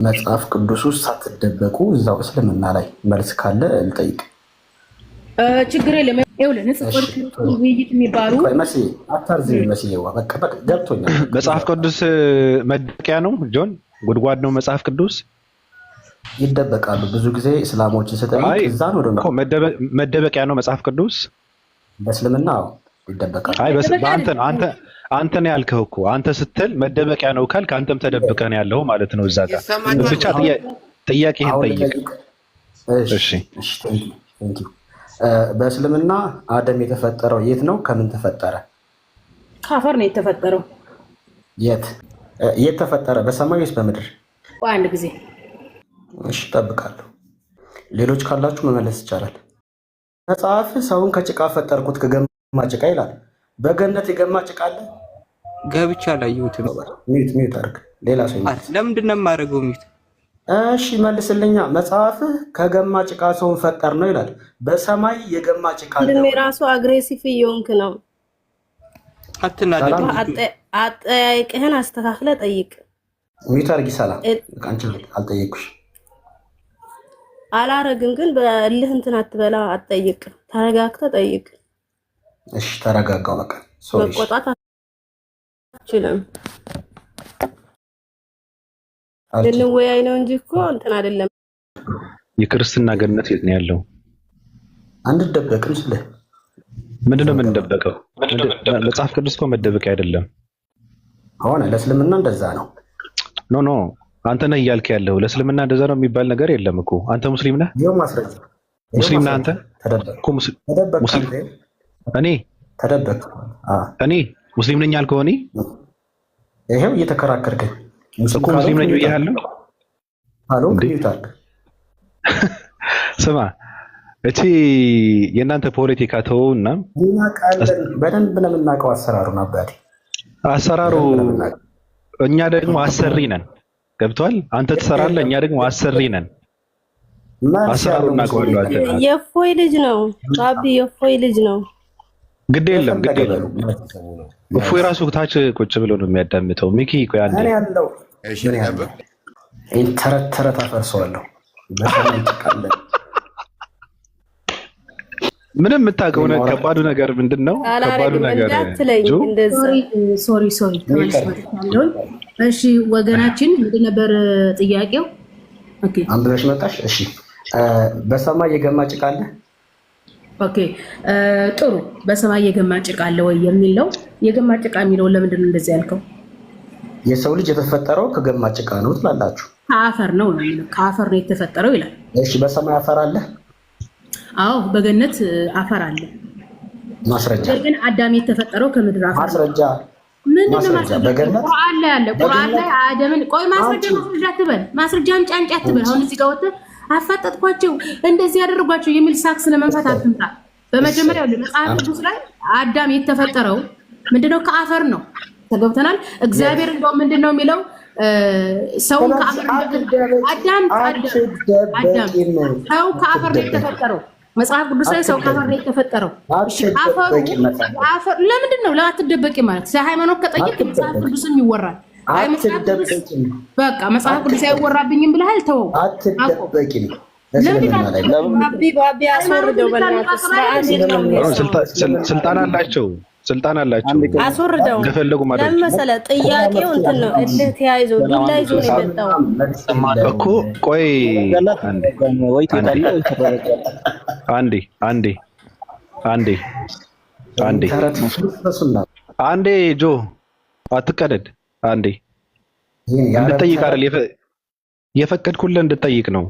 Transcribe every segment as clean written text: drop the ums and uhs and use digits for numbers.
መጽሐፍ ቅዱስ ውስጥ ሳትደበቁ እዛው እስልምና ላይ መልስ ካለ ልጠይቅ። ችግር የለም። ይኸውልህ ንጽጽር ውይይት የሚባሉ መሲ አታርዝም። መሲ በቃ ገብቶኛል። መጽሐፍ ቅዱስ መደበቂያ ነው ጆን፣ ጉድጓድ ነው መጽሐፍ ቅዱስ። ይደበቃሉ ብዙ ጊዜ እስላሞችን ስጠይቅ እዛ ነው ደግሞ መደበቂያ ነው መጽሐፍ ቅዱስ በእስልምና ይደበቃል። አይ በአንተ ነው አንተ ነው ያልከው እኮ አንተ ስትል መደበቂያ ነው ካልክ አንተም ተደብቀህ ነው ያለው ማለት ነው። እዛ ጋር ብቻ ጥያቄህን ጠይቅ። እሺ ቴንክ ዩ። በእስልምና አደም የተፈጠረው የት ነው? ከምን ተፈጠረ? ከአፈር ነው የተፈጠረው። የት ተፈጠረ? በሰማይ ወይስ በምድር? አንድ ጊዜ። እሺ እጠብቃለሁ። ሌሎች ካላችሁ መመለስ ይቻላል። መጽሐፍ ሰውን ከጭቃ ፈጠርኩት ከገማ ጭቃ ይላል። በገነት የገማ ጭቃ አለ? ገብቻ አላየሁትም። ሚዩት አድርግ። ሌላ ሰው ይመልስ። ለምንድን ነው የማደርገው ሚዩት? እሺ መልስልኛ። መጽሐፍ ከገማ ጭቃ ሰውን ፈጠር ነው ይላል። በሰማይ የገማ ጭቃ አለ? ራሱ አግሬሲቭ እየሆንክ ነው። አትናደድ። አጠያይቅህን አስተካክለ ጠይቅ። ሚዩት አድርጊ። ሰላም አንቺ አልጠየቅኩሽ። አላረግም ግን በእልህ እንትን አትበላ። አትጠይቅ። ተረጋግተህ ጠይቅ። እሺ ተረጋጋው። በቃ መቆጣት አትችልም። ልንወያይ ነው እንጂ እኮ እንትን አይደለም። የክርስትና ገነት የት ነው ያለው? አንደበቅም። ስለ ምንድነው የምንደበቀው? መጽሐፍ ቅዱስ እኮ መደበቂያ አይደለም። ሆነ ለእስልምና እንደዛ ነው። ኖ አንተ ነህ እያልክ ያለው ለእስልምና እንደዛ ነው የሚባል ነገር የለም እኮ። አንተ ሙስሊም ነህ? ሙስሊም ነህ አንተ? ሙስሊም እኔ እኔ ሙስሊም ነኝ አልከው። እኔ ይሄው እየተከራከርከኝ እኮ ሙስሊም ነኝ ብያለሁ። ስማ እቺ የእናንተ ፖለቲካ ተውና በደንብ ነው የምናውቀው አሰራሩን። አባቴ አሰራሩ እኛ ደግሞ አሰሪ ነን። ገብቷል? አንተ ትሰራለህ፣ እኛ ደግሞ አሰሪ ነን። አሰራሩ እናውቀዋለን። የፎይ ልጅ ነው ባቢ፣ የፎይ ልጅ ነው። ግድ የለም እፎይ ራሱ ታች ቁጭ ብሎ ነው የሚያዳምጠው። ሚኪ ቆይ አንዴ ያለው ተረት አፈርሰዋለሁ። ምንም የምታውቀው ነገር ከባዱ ነገር ምንድን ነው? ከባዱ ነገር ሶሪ ተመልሻለሁ። እሺ ወገናችን ምንድን ነበር ጥያቄው? ኦኬ አንብበሽ መጣሽ። እሺ በሰማይ የገማ ጭቃ አለ? ኦኬ ጥሩ። በሰማይ የገማ ጭቃ አለ ወይ የሚል ነው። የገማ ጭቃ የሚለውን ለምንድን ነው እንደዚህ ያልከው? የሰው ልጅ የተፈጠረው ከገማ ጭቃ ነው ትላላችሁ። ከአፈር ነው የሚለው። ከአፈር ነው የተፈጠረው ይላል። እሺ በሰማይ አፈር አለ? አዎ በገነት አፈር አለ። ማስረጃ? ግን አዳም የተፈጠረው ከምድር አፈር። ማስረጃ? ምንድነው ማስረጃ? በገነት ቁርአን ላይ አለ። ቁርአን ላይ አዳምን ቆይ ማስረጃ አትበል። ማስረጃም ጫንጫ አትበል። አሁን እዚህ ጋር ወጥተህ አፋጠጥኳቸው እንደዚህ ያደርጓቸው የሚል ሳክስ ለመንፈት አትምጣ። በመጀመሪያው መጽሐፍ ቅዱስ ላይ አዳም የተፈጠረው ምንድነው? ከአፈር ነው። ተገብተናል። እግዚአብሔር እንደው ምንድነው የሚለው? ሰውን ከአፈር አዳም ሰው ከአፈር ነው የተፈጠረው። መጽሐፍ ቅዱስ ላይ ሰው ከአፈር ነው የተፈጠረው። አፈር ለምንድን ነው ላትደበቂ ማለት? ሃይማኖት ከጠየቅ መጽሐፍ ቅዱስም ይወራል። በቃ መጽሐፍ ቅዱስ አይወራብኝም ብለሃል። ተወው። አትደበቂም። ባቢ አስወርደው። ስልጣን አላቸው። አስወርደው እንደፈለጉ ማለት ለምን መሰለህ? ጥያቄው እንትን ነው። እልህ ተያይዞ ዱላ ይዞ ነው የመጣው እኮ። ቆይ አንዴ ጆ አትቀደድ። አንዴ እንድጠይቅ አይደል የፈቀድኩልህ፣ እንድጠይቅ ነው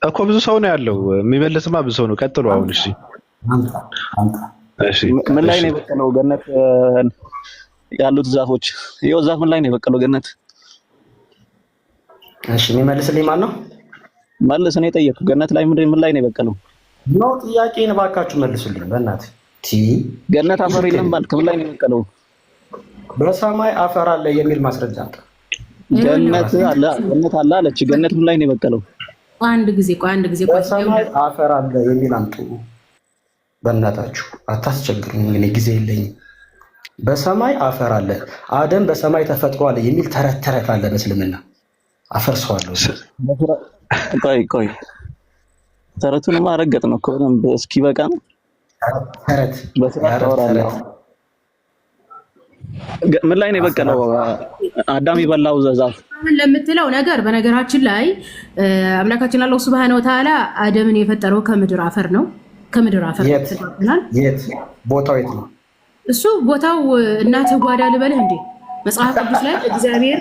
እኮ። ብዙ ሰው ነው ያለው፣ የሚመልስማ ብዙ ሰው ነው። ቀጥሉ አሁን። እሺ ምን ላይ ነው የበቀለው? ገነት ያሉት ዛፎች፣ ይኸው ዛፍ ምን ላይ ነው የበቀለው? ገነት። እሺ የሚመልስልኝ ማን ነው? መልስ። እኔ ጠየቅኩ። ገነት ላይ ምን ላይ ነው የበቀለው? ነው ጥያቄን እባካችሁ መልሱልኝ በእናትህ። ገነት አፈር የለም ባልክ፣ ምን ላይ ነው የበቀለው? በሰማይ አፈር አለ የሚል ማስረጃ አለ። ገነት አለ አለች። ገነት ምን ላይ ነው የበቀለው? አንድ ጊዜ በሰማይ አፈር አለ የሚል አምጡ በእናታችሁ። አታስቸግሩኝ፣ እኔ ጊዜ የለኝም። በሰማይ አፈር አለ፣ አደም በሰማይ ተፈጥሯል የሚል ተረት ተረት አለ በእስልምና። አፈርሰዋለሁ። ቆይ ተረቱንማ ረገጥ ነው እኮ እስኪ በቃ ነው ተረት ምን ላይ ነው የበቀለው? አዳም የበላው ዛፍ ለምትለው ነገር በነገራችን ላይ አምላካችን አላህ ሱብሃነሁ ወተዓላ አደምን የፈጠረው ከምድር አፈር ነው። ከምድር አፈር ተፈጥሯል። የት ቦታው የት ነው? እሱ ቦታው እናትህ ጓዳ ልበልህ እንዴ? መጽሐፍ ቅዱስ ላይ እግዚአብሔር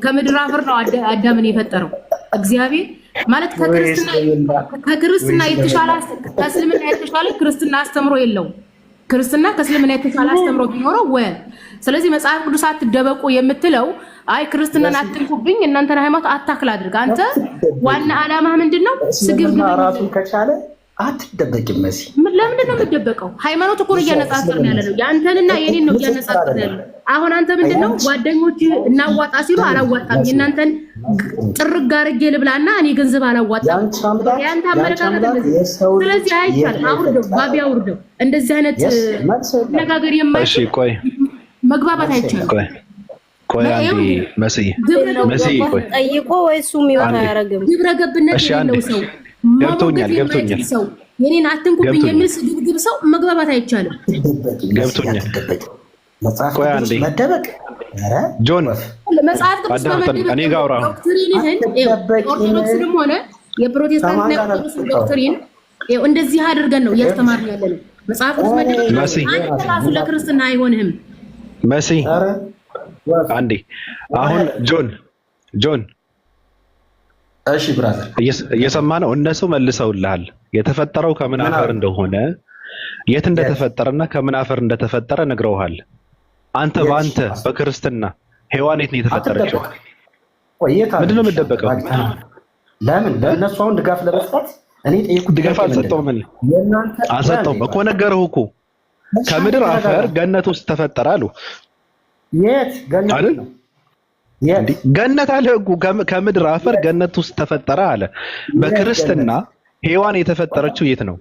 ከምድር አፈር ነው አዳምን የፈጠረው። እግዚአብሔር ማለት ከክርስትና የተሻለ ከእስልምና የተሻለ ክርስትና አስተምሮ የለውም። ክርስትና ከእስልምና የተሻለ አስተምሮ ቢኖረው ወይ ስለዚህ መጽሐፍ ቅዱስ አትደበቁ የምትለው አይ ክርስትናን አትንኩብኝ እናንተን ሃይማኖት አታክል አድርግ። አንተ ዋና ዓላማ ምንድነው? ስግብግብ ራሱን ከቻለ አትደበቅም። መሲ ለምንድን ነው የምትደበቀው? ሃይማኖት እኮ እያነጻጸርን ያለ ነው። ያንተንና የኔን ነው እያነጻጸርን ያለ። አሁን አንተ ምንድነው ጓደኞች እናዋጣ ሲሉ አላዋጣም የእናንተን ጥርግ አድርጌ ልብላና እኔ ገንዘብ አላዋጣም ያንተ አመለካከት እንደዚህ። ስለዚህ አይቻልም። አውርደው ባቢ አውርደው። እንደዚህ አይነት ነገር የማይችል ቆይ መግባባት አይቻልም። ቆይ አንዴ መሲ ቆይ ጠይቆ ወይ እሱ የሚወጣ ያረጋግም ግብረ ገብነት ያለው ሰው ገብቶኛል ሰው የኔን አትንኩብኝ የሚል ስግብግብ ሰው መግባባት አይቻልም። ገብቶኛል። ቆይ አንዴ መደበቅ ጆን መጽሐፍ ቅዱስ እኔ ጋር አውራ ዶክትሪንህን ኦርቶዶክስም ሆነ የፕሮቴስታንት ኦርቶዶክስ ዶክትሪን እንደዚህ አድርገን ነው እያስተማርን ያለ ነው። መጽሐፍ ቅዱስ መደበቅ አንተ ራሱ ለክርስትና አይሆንህም። መሲ አንዴ አሁን ጆን እሺ ብራዘር እየሰማ ነው። እነሱ መልሰውልሃል የተፈጠረው ከምን አፈር እንደሆነ የት እንደተፈጠረና ከምን አፈር እንደተፈጠረ ነግረውሃል። አንተ በአንተ በክርስትና ሔዋን የት ነው የተፈጠረችው? ምንድነው የምትደበቀው? ለምን ለእነሱ አሁን ድጋፍ ለመስጠት እኔ ጠይቁት። ድጋፍ አልሰጠውም አልሰጠውም እኮ ነገርሁ እኮ ከምድር አፈር ገነት ውስጥ ተፈጠረ አሉ። የት ገነት ነው? ገነት አለ እኮ ከምድር አፈር ገነት ውስጥ ተፈጠረ አለ። በክርስትና ሔዋን የተፈጠረችው የት ነው?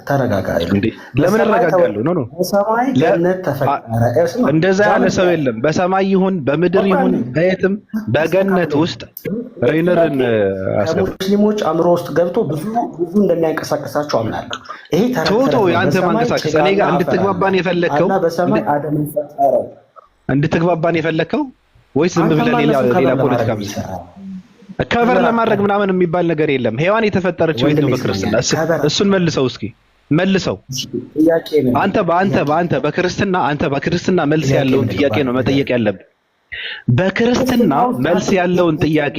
ተረጋጋ እንዴ! ለምን እረጋጋለሁ? ኖ በሰማይ ገነት ተፈጠረ። እንደዛ ያለ ሰው የለም። በሰማይ ይሁን በምድር ይሁን በየትም በገነት ውስጥ ሬነርን ሙስሊሞች አእምሮ ውስጥ ገብቶ ብዙ እንደሚያንቀሳቀሳቸው አምናለሁ። ይሄ ቶቶ ያንተ ማንቀሳቀስ እኔ ጋር እንድትግባባን የፈለከው በሰማይ አደም ፈጠረ እንድትግባባን የፈለከው ወይስ ዝም ብለህ ሌላ ፖለቲካ ከቨር ለማድረግ ምናምን የሚባል ነገር የለም። ሔዋን የተፈጠረችው የት ነው በክርስትና? እሱን መልሰው እስኪ መልሰው። አንተ በክርስትና መልስ ያለውን ጥያቄ ነው መጠየቅ ያለብህ። በክርስትና መልስ ያለውን ጥያቄ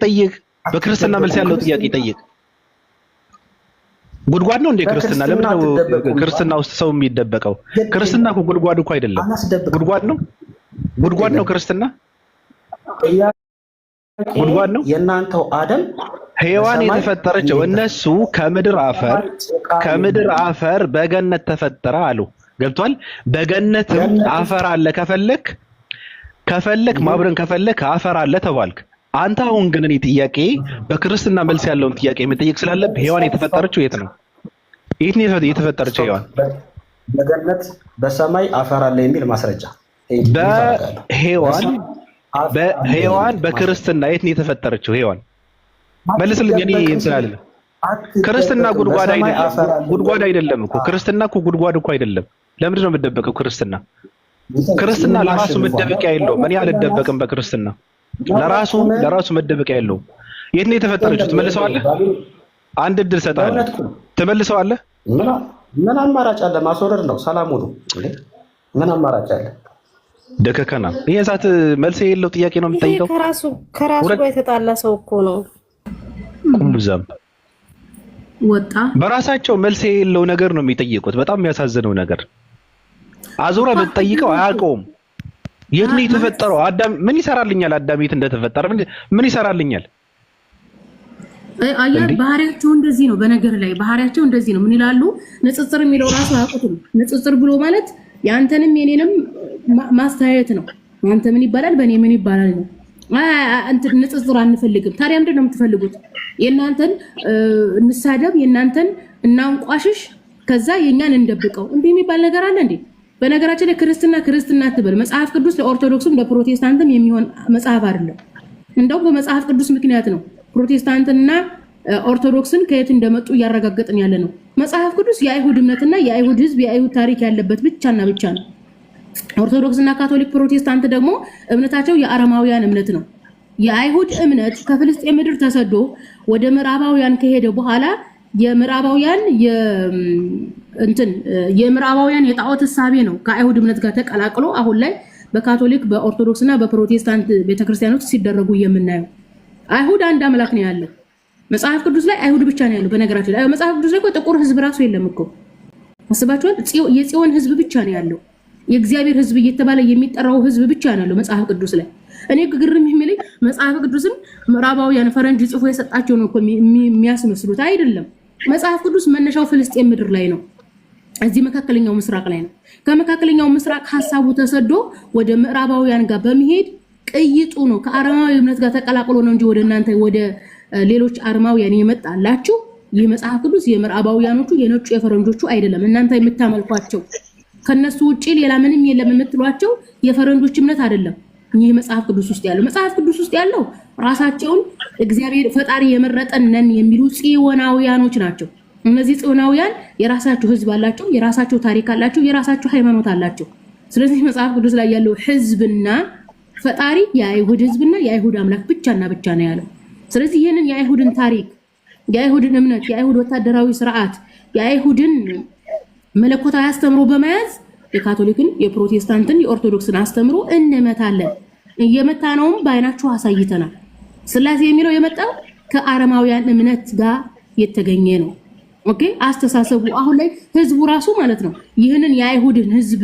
ጠይቅ። በክርስትና መልስ ያለው ጥያቄ ጠይቅ። ጉድጓድ ነው እንዴ ክርስትና? ለምን ነው ክርስትና ውስጥ ሰው የሚደበቀው? ክርስትና እኮ ጉድጓድ እኮ አይደለም። ጉድጓድ ነው ክርስትና? ጉድጓድ ነው። የእናንተው አደም ሔዋን የተፈጠረችው እነሱ ከምድር አፈር በገነት ተፈጠረ አሉ። ገብቷል? በገነትም አፈር አለ። ከፈለክ ማብረን ከፈለክ አፈር አለ ተባልክ። አንተ አሁን ግን እኔ ጥያቄ በክርስትና መልስ ያለውን ጥያቄ መጠየቅ ስላለብህ ሔዋን የተፈጠረችው የት ነው? የት ነው የተፈጠረችው ሔዋን? በገነት በሰማይ አፈር አለ የሚል ማስረጃ በሔዋን በክርስትና የት ነው የተፈጠረችው ሔዋን? መልስልኝ። እኔ እንትን አለ ክርስትና ጉድጓድ አይደለም እኮ ክርስትና እኮ ጉድጓድ እኮ አይደለም። ለምንድን ነው የምትደበቀው? ክርስትና ለራሱ መደበቂያ የለውም። እኔ አልደበቅም በክርስትና ለራሱ መደበቂያ የለውም። የት ነው የተፈጠረችው? ትመልሰዋለህ? አንድ እድል ሰጣለሁ። ትመልሰዋለህ? ምን አማራጭ አለ? ማስወረድ ነው። ሰላም ሁኑ። ምን አማራጭ አለ? ደከከና ይሄ ሰዓት መልስ የሌለው ጥያቄ ነው የምትጠይቀው። ከራሱ ጋር የተጣላ ሰው እኮ ነው። ቁምዛም ወጣ በራሳቸው መልስ የሌለው ነገር ነው የሚጠይቁት። በጣም የሚያሳዝነው ነገር አዙራ ብትጠይቀው አያውቀውም። የት ነው የተፈጠረው? አዳም ምን ይሰራልኛል? አዳም የት እንደተፈጠረ ምን ይሰራልኛል? አያ ባህሪያቸው እንደዚህ ነው። በነገር ላይ ባህሪያቸው እንደዚህ ነው። ምን ይላሉ? ንጽጽር የሚለው ራሱ አያውቁትም። ንጽጽር ብሎ ማለት ያንተንም የኔንም ማስተያየት ነው። አንተ ምን ይባላል በእኔ ምን ይባላል ነው። እንትን ንጽጽር አንፈልግም። ታዲያ ምንድን ነው የምትፈልጉት? የእናንተን እንሳደብ፣ የእናንተን እናንቋሽሽ፣ ከዛ የኛን እንደብቀው እንዴ የሚባል ነገር አለ እንዴ? በነገራችን ላይ ክርስትና አትበል። መጽሐፍ ቅዱስ ለኦርቶዶክስም ለፕሮቴስታንትም የሚሆን መጽሐፍ አይደለም። እንደውም በመጽሐፍ ቅዱስ ምክንያት ነው ፕሮቴስታንትና ኦርቶዶክስን ከየት እንደመጡ እያረጋገጥን ያለ ነው። መጽሐፍ ቅዱስ የአይሁድ እምነትና የአይሁድ ህዝብ የአይሁድ ታሪክ ያለበት ብቻና ብቻ ነው። ኦርቶዶክስና ካቶሊክ ፕሮቴስታንት ደግሞ እምነታቸው የአረማውያን እምነት ነው። የአይሁድ እምነት ከፍልስጤም ምድር ተሰዶ ወደ ምዕራባውያን ከሄደ በኋላ የምዕራባውያን የጣዖት እሳቤ ነው ከአይሁድ እምነት ጋር ተቀላቅሎ አሁን ላይ በካቶሊክ በኦርቶዶክስና በፕሮቴስታንት ቤተክርስቲያኖች ሲደረጉ የምናየው። አይሁድ አንድ አምላክ ነው ያለው። መጽሐፍ ቅዱስ ላይ አይሁድ ብቻ ነው ያለው። በነገራችን ላይ መጽሐፍ ቅዱስ ላይ ጥቁር ህዝብ ራሱ የለም እኮ አስባችኋል? የጽዮን ህዝብ ብቻ ነው ያለው። የእግዚአብሔር ህዝብ እየተባለ የሚጠራው ህዝብ ብቻ ነው ያለው መጽሐፍ ቅዱስ ላይ። እኔ ግርም የሚለኝ መጽሐፍ ቅዱስን ምዕራባውያን ፈረንጅ ጽፎ የሰጣቸው ነው እኮ የሚያስመስሉት። አይደለም። መጽሐፍ ቅዱስ መነሻው ፍልስጤም ምድር ላይ ነው። እዚህ መካከለኛው ምስራቅ ላይ ነው። ከመካከለኛው ምስራቅ ሐሳቡ ተሰዶ ወደ ምዕራባውያን ጋር በመሄድ ቅይጡ ነው ከአረማዊ እምነት ጋር ተቀላቅሎ ነው እንጂ ወደ እናንተ ወደ ሌሎች አረማውያን የመጣላችሁ ይህ መጽሐፍ ቅዱስ የምዕራባውያኖቹ የነጩ የፈረንጆቹ አይደለም። እናንተ የምታመልኳቸው ከነሱ ውጪ ሌላ ምንም የለም የምትሏቸው የፈረንጆች እምነት አይደለም። ይህ መጽሐፍ ቅዱስ ውስጥ ያለው መጽሐፍ ቅዱስ ውስጥ ያለው ራሳቸውን እግዚአብሔር ፈጣሪ የመረጠን ነን የሚሉ ጽዮናውያኖች ናቸው። እነዚህ ጽዮናውያን የራሳቸው ህዝብ አላቸው፣ የራሳቸው ታሪክ አላቸው፣ የራሳቸው ሃይማኖት አላቸው። ስለዚህ መጽሐፍ ቅዱስ ላይ ያለው ህዝብና ፈጣሪ የአይሁድ ህዝብና የአይሁድ አምላክ ብቻና ብቻ ነው ያለው። ስለዚህ ይህንን የአይሁድን ታሪክ፣ የአይሁድን እምነት፣ የአይሁድ ወታደራዊ ስርዓት፣ የአይሁድን መለኮታዊ አስተምሮ በመያዝ የካቶሊክን፣ የፕሮቴስታንትን፣ የኦርቶዶክስን አስተምሮ እንመታለን። እየመታነውም በአይናችሁ አሳይተናል። ስላሴ የሚለው የመጣው ከአረማውያን እምነት ጋር የተገኘ ነው። ኦኬ አስተሳሰቡ አሁን ላይ ህዝቡ ራሱ ማለት ነው ይህንን የአይሁድን ህዝብ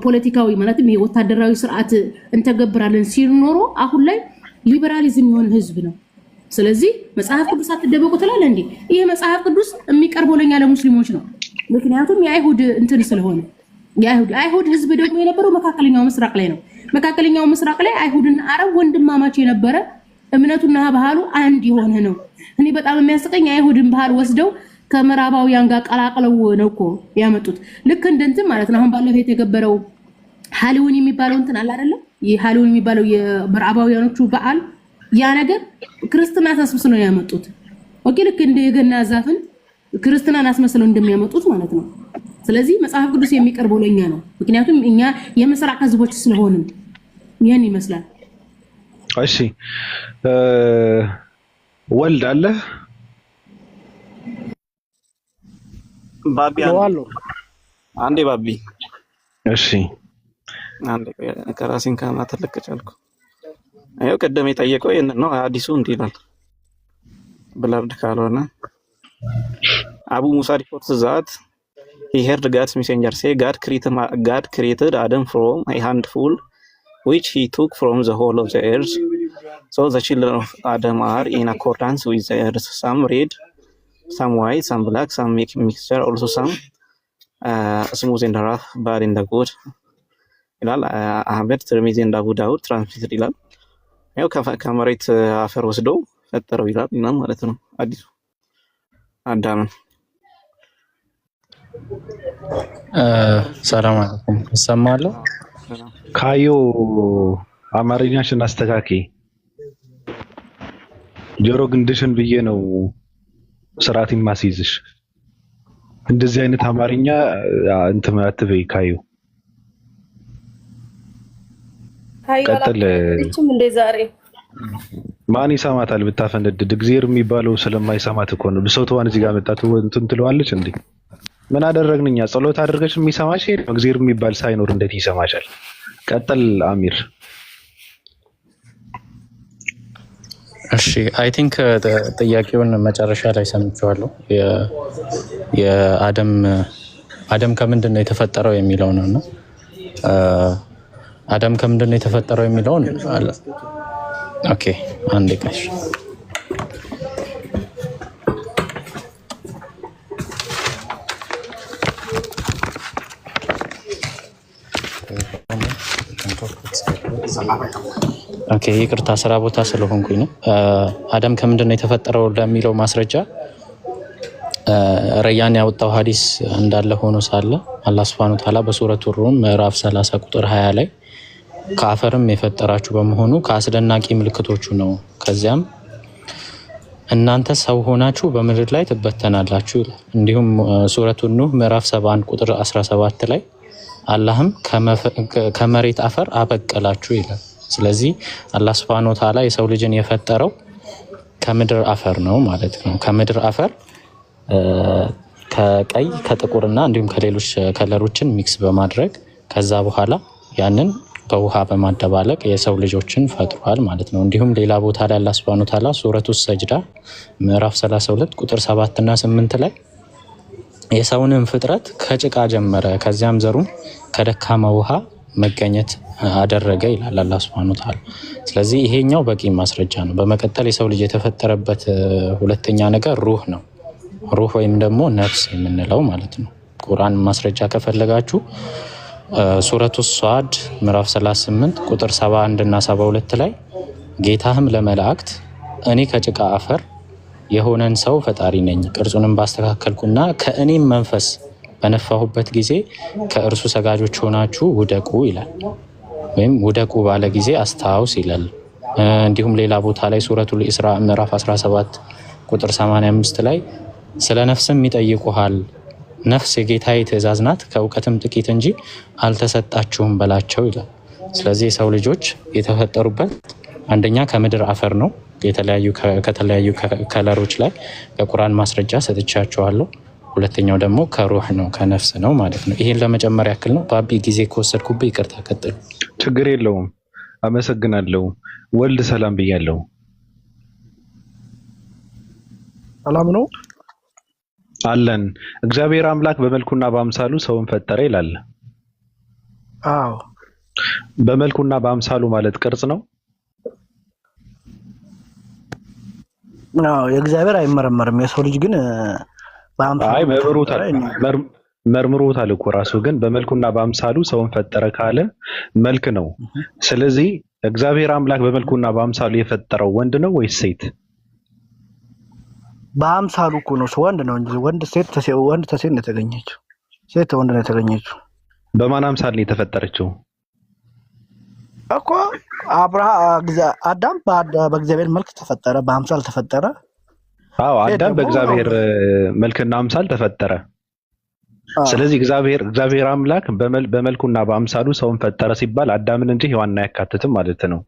ፖለቲካዊ ማለትም ይሄ ወታደራዊ ስርዓት እንተገብራለን ሲል ኖሮ አሁን ላይ ሊበራሊዝም የሆነ ህዝብ ነው። ስለዚህ መጽሐፍ ቅዱስ አትደበቁ ትላለህ እንዴ? ይሄ መጽሐፍ ቅዱስ የሚቀርበው ለኛ ለሙስሊሞች ነው። ምክንያቱም የአይሁድ እንትን ስለሆነ የአይሁድ ህዝብ ደግሞ የነበረው መካከለኛው ምስራቅ ላይ ነው። መካከለኛው ምስራቅ ላይ አይሁድና አረብ ወንድማማች የነበረ እምነቱና ባህሉ አንድ የሆነ ነው። እኔ በጣም የሚያስቀኝ የአይሁድን ባህል ወስደው ከምዕራባውያን ጋር ቀላቅለው ነው እኮ ያመጡት። ልክ እንደንትን ማለት ነው። አሁን ባለፈው የተገበረው ሃሊውን የሚባለው እንትን አለ አይደለም? ይሄ ሃሊውን የሚባለው የምዕራባውያኖቹ በዓል ያ ነገር ክርስትና አስመስለው ያመጡት። ኦኬ ልክ እንደ የገና ዛፍን ክርስትናን አስመስለው እንደሚያመጡት ማለት ነው። ስለዚህ መጽሐፍ ቅዱስ የሚቀርበው ለኛ ነው። ምክንያቱም እኛ የምስራቅ ህዝቦች ስለሆንን ይሄን ይመስላል። እሺ ወልድ አለ ባቢ አንዴ ባቢ እሺ አንዴ ከራሴን ከማተለቅ ቻልኩ። አየው ቀደም የጠየቀው ይሄንን ነው። አዲሱ እንዲህ ይላል ብለርድ ካልሆነ አቡ ሙሳ ሪፖርት ዛት he heard God's messenger say God created Adam from a handful which he took from the whole of the earth. So the children of Adam are in accordance with the earth. Some red, some white, some black, some mixture, also some smooth in the rough, but in the good. ይላል አህመድ ትርሚዚ እንደ አቡ ዳውድ ትራንስሌት ይላል። ያው ከመሬት አፈር ወስዶ ፈጠረው ይላል እና ማለት ነው አዲሱ አዳምን። ሰላም አለይኩም እሰማለሁ። ካዮ አማርኛሽን አስተካኪ። ጆሮ ግንድሽን ብዬ ነው ስርዓት ማስይዝሽ። እንደዚህ አይነት አማርኛ እንትን አትበይ ካዮ። ቀጥል። እቺም እንደ ዛሬ ማን ይሰማታል? ብታፈነድድ እግዚአብሔር የሚባለው ስለማይሰማት እኮ ነው። ብሶቷን እዚህ ጋር መጣት እንትን ትለዋለች እንዴ? ምን አደረግንኛ? ጸሎት አድርገሽ የሚሰማሽ ነው። እግዚአብሔር የሚባል ሳይኖር እንዴት ይሰማሻል? ቀጥል አሚር። እሺ አይ ቲንክ ጥያቄውን መጨረሻ ላይ ሰምቼዋለሁ። የአደም ከምንድን ነው የተፈጠረው የሚለው ነውና አደም ከምንድን ነው የተፈጠረው የሚለውን አለ። ኦኬ አንዴ ቀሽ ኦኬ ይቅርታ ስራ ቦታ ስለሆንኩኝ ነው። አደም ከምንድን ነው የተፈጠረው ለሚለው ማስረጃ ረያን ያወጣው ሐዲስ እንዳለ ሆኖ ሳለ አላህ Subhanahu Ta'ala በሱረቱ ሩም ምዕራፍ 30 ቁጥር 20 ላይ ከአፈርም የፈጠራችሁ በመሆኑ ከአስደናቂ ምልክቶቹ ነው። ከዚያም እናንተ ሰው ሆናችሁ በምድር ላይ ትበተናላችሁ ይላል። እንዲሁም ሱረቱ ኑህ ምዕራፍ 71 ቁጥር 17 ላይ አላህም ከመሬት አፈር አበቀላችሁ ይላል። ስለዚህ አላህ Subhanahu Ta'ala የሰው ልጅን የፈጠረው ከምድር አፈር ነው ማለት ነው። ከምድር አፈር ከቀይ ከጥቁርና እንዲሁም ከሌሎች ከለሮችን ሚክስ በማድረግ ከዛ በኋላ ያንን በውሃ በማደባለቅ የሰው ልጆችን ፈጥሯል ማለት ነው። እንዲሁም ሌላ ቦታ ላይ አላህ Subhanahu Ta'ala ሱረቱ ሰጅዳ ምዕራፍ 32 ቁጥር 7 እና 8 ላይ የሰውንም ፍጥረት ከጭቃ ጀመረ ከዚያም ዘሩን ከደካማ ውሃ መገኘት አደረገ ይላል አላህ Subhanahu Ta'ala። ስለዚህ ይሄኛው በቂ ማስረጃ ነው። በመቀጠል የሰው ልጅ የተፈጠረበት ሁለተኛ ነገር ሩህ ነው። ሩህ ወይም ደግሞ ነፍስ የምንለው ማለት ነው። ቁርአን ማስረጃ ከፈለጋችሁ ሱረቱ ሷድ ምዕራፍ 38 ቁጥር 71 እና 72 ላይ ጌታህም ለመላእክት እኔ ከጭቃ አፈር የሆነን ሰው ፈጣሪ ነኝ፣ ቅርጹንም ባስተካከልኩና ከእኔም መንፈስ በነፋሁበት ጊዜ ከእርሱ ሰጋጆች ሆናችሁ ውደቁ ይላል። ወይም ውደቁ ባለ ጊዜ አስታውስ ይላል። እንዲሁም ሌላ ቦታ ላይ ሱረቱል ኢስራ ምዕራፍ 17 ቁጥር 85 ላይ ስለ ነፍስም ይጠይቁሃል፣ ነፍስ የጌታዬ ትእዛዝ ናት፣ ከእውቀትም ጥቂት እንጂ አልተሰጣችሁም በላቸው ይላል። ስለዚህ የሰው ልጆች የተፈጠሩበት አንደኛ ከምድር አፈር ነው። ከተለያዩ ከለሮች ላይ በቁርአን ማስረጃ ሰጥቻቸዋለሁ። ሁለተኛው ደግሞ ከሩህ ነው ከነፍስ ነው ማለት ነው። ይሄን ለመጨመር ያክል ነው። ባቢ ጊዜ ከወሰድኩብህ ይቅርታ፣ ቀጥሉ። ችግር የለውም። አመሰግናለሁ። ወልድ ሰላም ብያለሁ። ሰላም ነው አለን። እግዚአብሔር አምላክ በመልኩና በአምሳሉ ሰውን ፈጠረ ይላል። አዎ፣ በመልኩና በአምሳሉ ማለት ቅርጽ ነው። አዎ፣ የእግዚአብሔር አይመረመርም። የሰው ልጅ ግን አይ መርምሮታል እኮ ራሱ። ግን በመልኩና በአምሳሉ ሰውን ፈጠረ ካለ መልክ ነው። ስለዚህ እግዚአብሔር አምላክ በመልኩና በአምሳሉ የፈጠረው ወንድ ነው ወይስ ሴት? በአምሳሉ እኮ ነው። ወንድ ነው እንጂ ወንድ ተሴት ነው የተገኘችው። ሴት ወንድ ነው የተገኘችው። በማን አምሳል ነው የተፈጠረችው እኮ? አዳም በእግዚአብሔር መልክ ተፈጠረ፣ በአምሳል ተፈጠረ። አዎ፣ አዳም በእግዚአብሔር መልክና አምሳል ተፈጠረ። ስለዚህ እግዚአብሔር አምላክ በመልኩና በአምሳሉ ሰውን ፈጠረ ሲባል አዳምን እንጂ ሔዋንን አያካትትም ማለት ነው።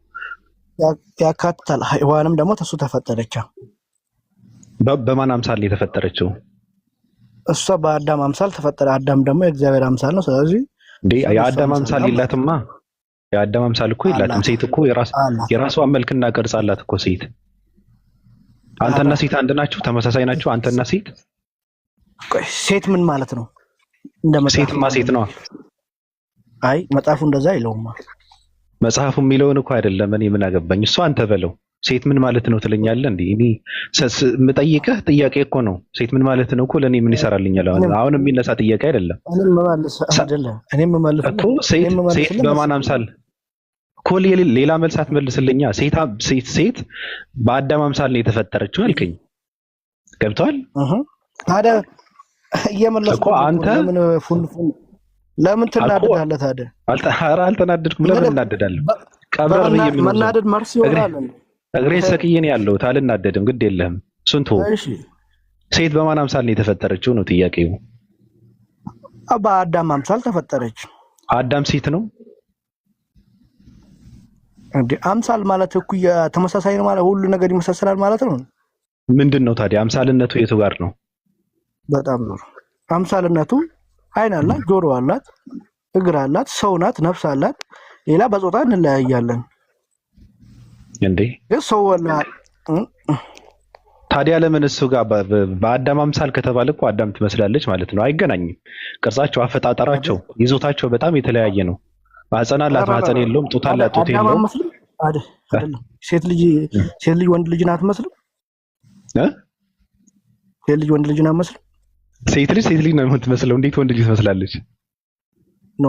ያካትታል። ሔዋንም ደግሞ ተሱ ተፈጠረች። በማን አምሳል ነው የተፈጠረችው? እሷ በአዳም አምሳል ተፈጠረ። አዳም ደግሞ የእግዚአብሔር አምሳል ነው። ስለዚህ የአዳም አምሳል የላትማ። የአዳም አምሳል እኮ የላትም። ሴት እኮ የራሷ መልክና ቅርጽ አላት እኮ ሴት። አንተና ሴት አንድ ናችሁ? ተመሳሳይ ናችሁ? አንተና ሴት? ሴት ምን ማለት ነው? ሴትማ ሴት ነው። አይ መጽሐፉ እንደዛ አይለውም። መጽሐፉ የሚለውን እኮ አይደለም። እኔ ምን አገባኝ? እሷ አንተ በለው። ሴት ምን ማለት ነው ትለኛለህ እንዴ? እኔ የምጠይቅህ ጥያቄ እኮ ነው። ሴት ምን ማለት ነው እኮ ለእኔ ምን ይሰራልኛል? አሁን የሚነሳ ጥያቄ አይደለም እኮ። ሴት በማን አምሳል እኮ ሌላ መልስ አትመልስልኛ። ሴት በአዳም አምሳል ነው የተፈጠረችው አልከኝ። ገብቶሃል? ታዲያ እየመለስኩ እኮ አንተ ለምን ትናደዳለህ ታዲያ? አልተናደድኩም። ለምን እናደዳለሁ? ቀብረር ብዬ መናደድ መርስ ይሆናል። እግሬን ሰቅዬ ነው ያለሁት። አልናደድም። ግድ የለህም። ስንቱ ሴት በማን አምሳል ነው የተፈጠረችው ነው ጥያቄው። በአዳም አምሳል ተፈጠረች። አዳም ሴት ነው እንዴ? አምሳል ማለት እኮ ተመሳሳይ ነው ማለት ሁሉ ነገር ይመሳሰላል ማለት ነው። ምንድን ነው ታዲያ አምሳልነቱ የቱ ጋር ነው? በጣም ነው አምሳልነቱ። አይን አላት፣ ጆሮ አላት፣ እግር አላት፣ ሰው ናት፣ ነፍስ አላት። ሌላ በጾታ እንለያያለን እንዴ? ሰው ታዲያ ለምን እሱ ጋር በአዳም አምሳል ከተባለ እኮ አዳም ትመስላለች ማለት ነው። አይገናኝም። ቅርጻቸው፣ አፈጣጠራቸው፣ ይዞታቸው በጣም የተለያየ ነው። ማህፀን አላት፣ ማህፀን የለውም። ጡት አላት፣ ጡት የለውም። አይደለም። ሴት ልጅ ወንድ ልጅን አትመስልም። ሴት ልጅ ወንድ ልጅን አትመስልም። ሴት ልጅ ነው የምትመስለው። እንዴት ወንድ ልጅ ትመስላለች? ኖ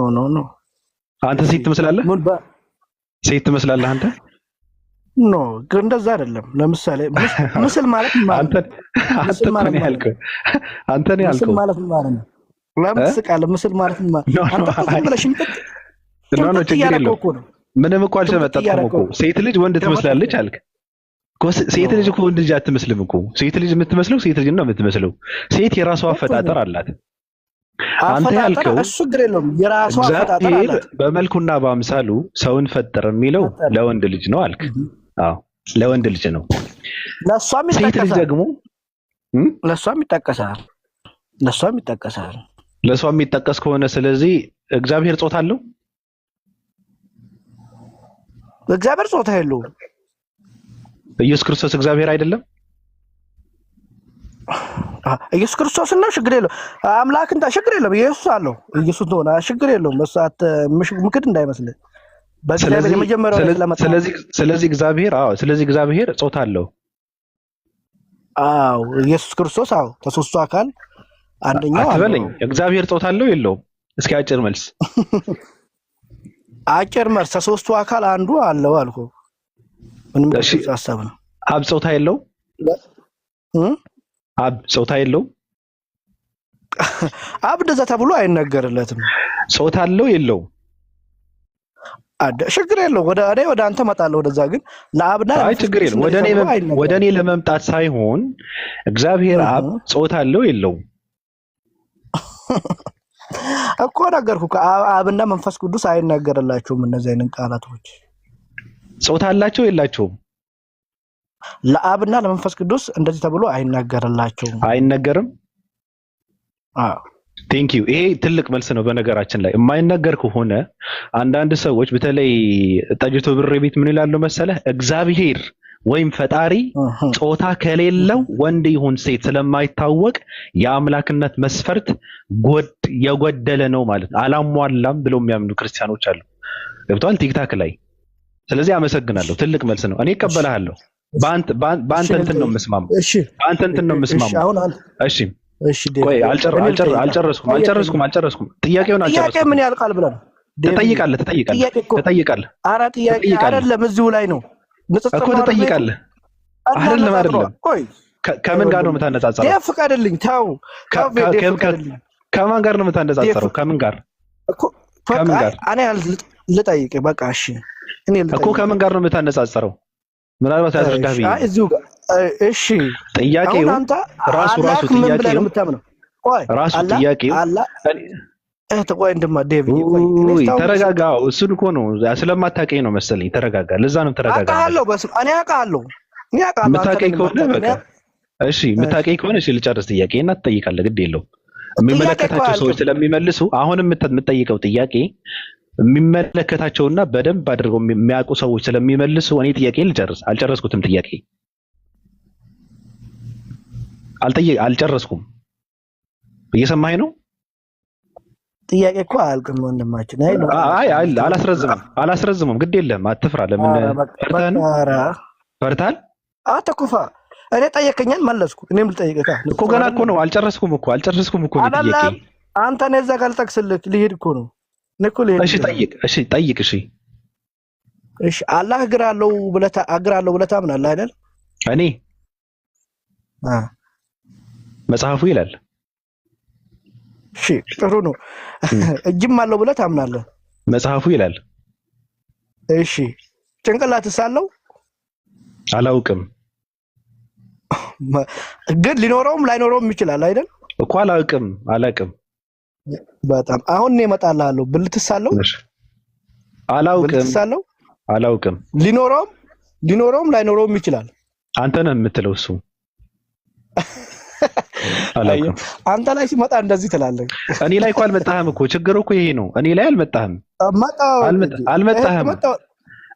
አንተ ሴት ትመስላለህ። ሴት ትመስላለህ አንተ። ኖ ግን እንደዛ አይደለም። ለምሳሌ ምስል ማለት ማለት አንተ ነው ያልከው። ምስል ማለት ማለት ነው። ለምን ትስቃለህ? ምስል ማለት ማለት አንተ ዝም ብለሽ ነው ችግር የለውም። ምንም እኮ አልሸመጠጥኩም እኮ። ሴት ልጅ ወንድ ትመስላለች አልክ እኮ። ሴት ልጅ እኮ ወንድ ልጅ አትመስልም እኮ። ሴት ልጅ የምትመስለው ሴት ልጅ ነው የምትመስለው። ሴት የራሷ አፈጣጠር አላት። አንተ ያልከው እሱ ችግር የለውም። የራሷ አፈጣጠር አላት። በመልኩና በአምሳሉ ሰውን ፈጠረ የሚለው ለወንድ ልጅ ነው አልክ። አዎ ለወንድ ልጅ ነው። ለሷም ሴት ልጅ ደግሞ ለሷም ይጠቀሳል። ለሷም የሚጠቀስ ከሆነ ስለዚህ እግዚአብሔር ጾታ አለው? እግዚአብሔር ጾታ የለውም። ኢየሱስ ክርስቶስ እግዚአብሔር አይደለም? ኢየሱስ ክርስቶስ እና ችግር የለውም። አምላክ እንታ ችግር የለውም። ኢየሱስ አለው። ኢየሱስ ነው ችግር የለውም። መስዋዕት ምክድ እንዳይመስልህ። በእግዚአብሔር የመጀመሪያው ስለመጣ ስለዚህ እግዚአብሔር ጾታ አለው። አዎ ኢየሱስ ክርስቶስ አዎ ከሦስቱ አካል አንደኛው አትበለኝ። እግዚአብሔር ጾታ አለው የለውም? እስኪ አጭር መልስ። ከሦስቱ አካል አንዱ አለው አልኩ። ምንም ሐሳብ ነው። አብ ጾታ የለው? አብ ጾታ የለው? አብ እንደዛ ተብሎ አይነገርለትም። ጾታ አለው የለው? ችግር የለው። ወደ አንተ መጣለሁ። ወደዛ ግን ለአብና አይ ችግር የለው። ወደ እኔ ለመምጣት ሳይሆን እግዚአብሔር አብ ጾታ አለው የለው እኮ ነገርኩ። አብና መንፈስ ቅዱስ አይነገርላቸውም። እነዚህ አይነት ቃላቶች ጾታ አላቸው የላቸውም? ለአብና ለመንፈስ ቅዱስ እንደዚህ ተብሎ አይነገርላቸውም። አይነገርም? አዎ ቴንክ ዩ። ይሄ ትልቅ መልስ ነው። በነገራችን ላይ የማይነገር ከሆነ አንዳንድ ሰዎች በተለይ ጠጅቶ ብር ቤት ምን ይላሉ መሰለህ? እግዚአብሔር ወይም ፈጣሪ ጾታ ከሌለው ወንድ ይሁን ሴት ስለማይታወቅ የአምላክነት መስፈርት የጎደለ ነው ማለት አላሟላም ብለው የሚያምኑ ክርስቲያኖች አሉ። ገብቷል? ቲክታክ ላይ። ስለዚህ አመሰግናለሁ። ትልቅ መልስ ነው። እኔ እቀበልሃለሁ። በአንተ እንትን ነው የምስማማው። በአንተ እንትን ነው የምስማማው። እሺ ቆይ አልጨረስኩም። ጥያቄውን አልጨረስኩም። ጥያቄ ምን ያልቃል ብለህ ነው ትጠይቃለህ? ኧረ ጥያቄ አይደለም፣ እዚሁ ላይ ነው እኮ ትጠይቃለህ። አይደለም። ከምን ጋር ነው የምታነጻጽረው? ፍቀድልኝ። ተው። ከማን ጋር ነው የምታነጻጽረው? ከምን ጋር እኔ ልጠይቅ። በቃ እሺ እኔ ልጠይቅ እኮ ከምን ጋር ነው የምታነጻጽረው? ምናልባት ያስረዳህ ብዬ እዚሁ ጋር እሺ። ጥያቄው ራሱ ጥያቄው ቆይ እንደማ ዴቪድ ተረጋጋ። እሱን እኮ ነው ስለማታውቀኝ ነው መሰለኝ። ተረጋጋ። ለዛ ነው ተረጋጋ። እኔ አውቃለሁ። የምታውቀኝ ከሆነ በቃ እሺ፣ የምታውቀኝ ከሆነ እሺ፣ ልጨርስ ጥያቄና ትጠይቃለህ። ግድ የለውም። የሚመለከታቸው ሰዎች ስለሚመልሱ አሁንም የምትጠይቀው ጥያቄ የሚመለከታቸውና በደንብ አድርገው የሚያውቁ ሰዎች ስለሚመልሱ እኔ ጥያቄ ልጨርስ። አልጨረስኩትም። ጥያቄ አልጨረስኩም። እየሰማኸኝ ነው? ጥያቄ እኮ አያልቅም ወንድማችን። አይ አላስረዝምም። ግድ የለም አትፍራ። ለምን ፈርታል? አትኩፋ። እኔ ጠየቀኛል መለስኩ። እኔም ልጠይቅህ እኮ ገና እኮ ነው። አልጨረስኩም እኮ ጥያቄ። አንተ ነው እዛ ጋር ልጠቅስልህ ልሄድ እኮ ነው። እሺ ጠይቅ። እሺ አላህ እግር አለው ብለህ ታምናለህ አይደል? እኔ መጽሐፉ ይላል። እሺ ጥሩ ነው። እጅም አለው ብለህ ታምናለህ? መጽሐፉ ይላል። እሺ ጭንቅላትስ አለው? አላውቅም። ግን ሊኖረውም ላይኖረውም ይችላል አይደል? እኮ አላውቅም። በጣም አሁን እኔ እመጣልሃለሁ። ብልትስ አለው? አላውቅም። ሊኖረውም ላይኖረውም ይችላል። አንተ ነህ የምትለው እሱ። አላውቅም። አንተ ላይ ሲመጣ እንደዚህ ትላለህ። እኔ ላይ እኮ አልመጣህም እኮ። ችግሩ እኮ ይሄ ነው። እኔ ላይ አልመጣህም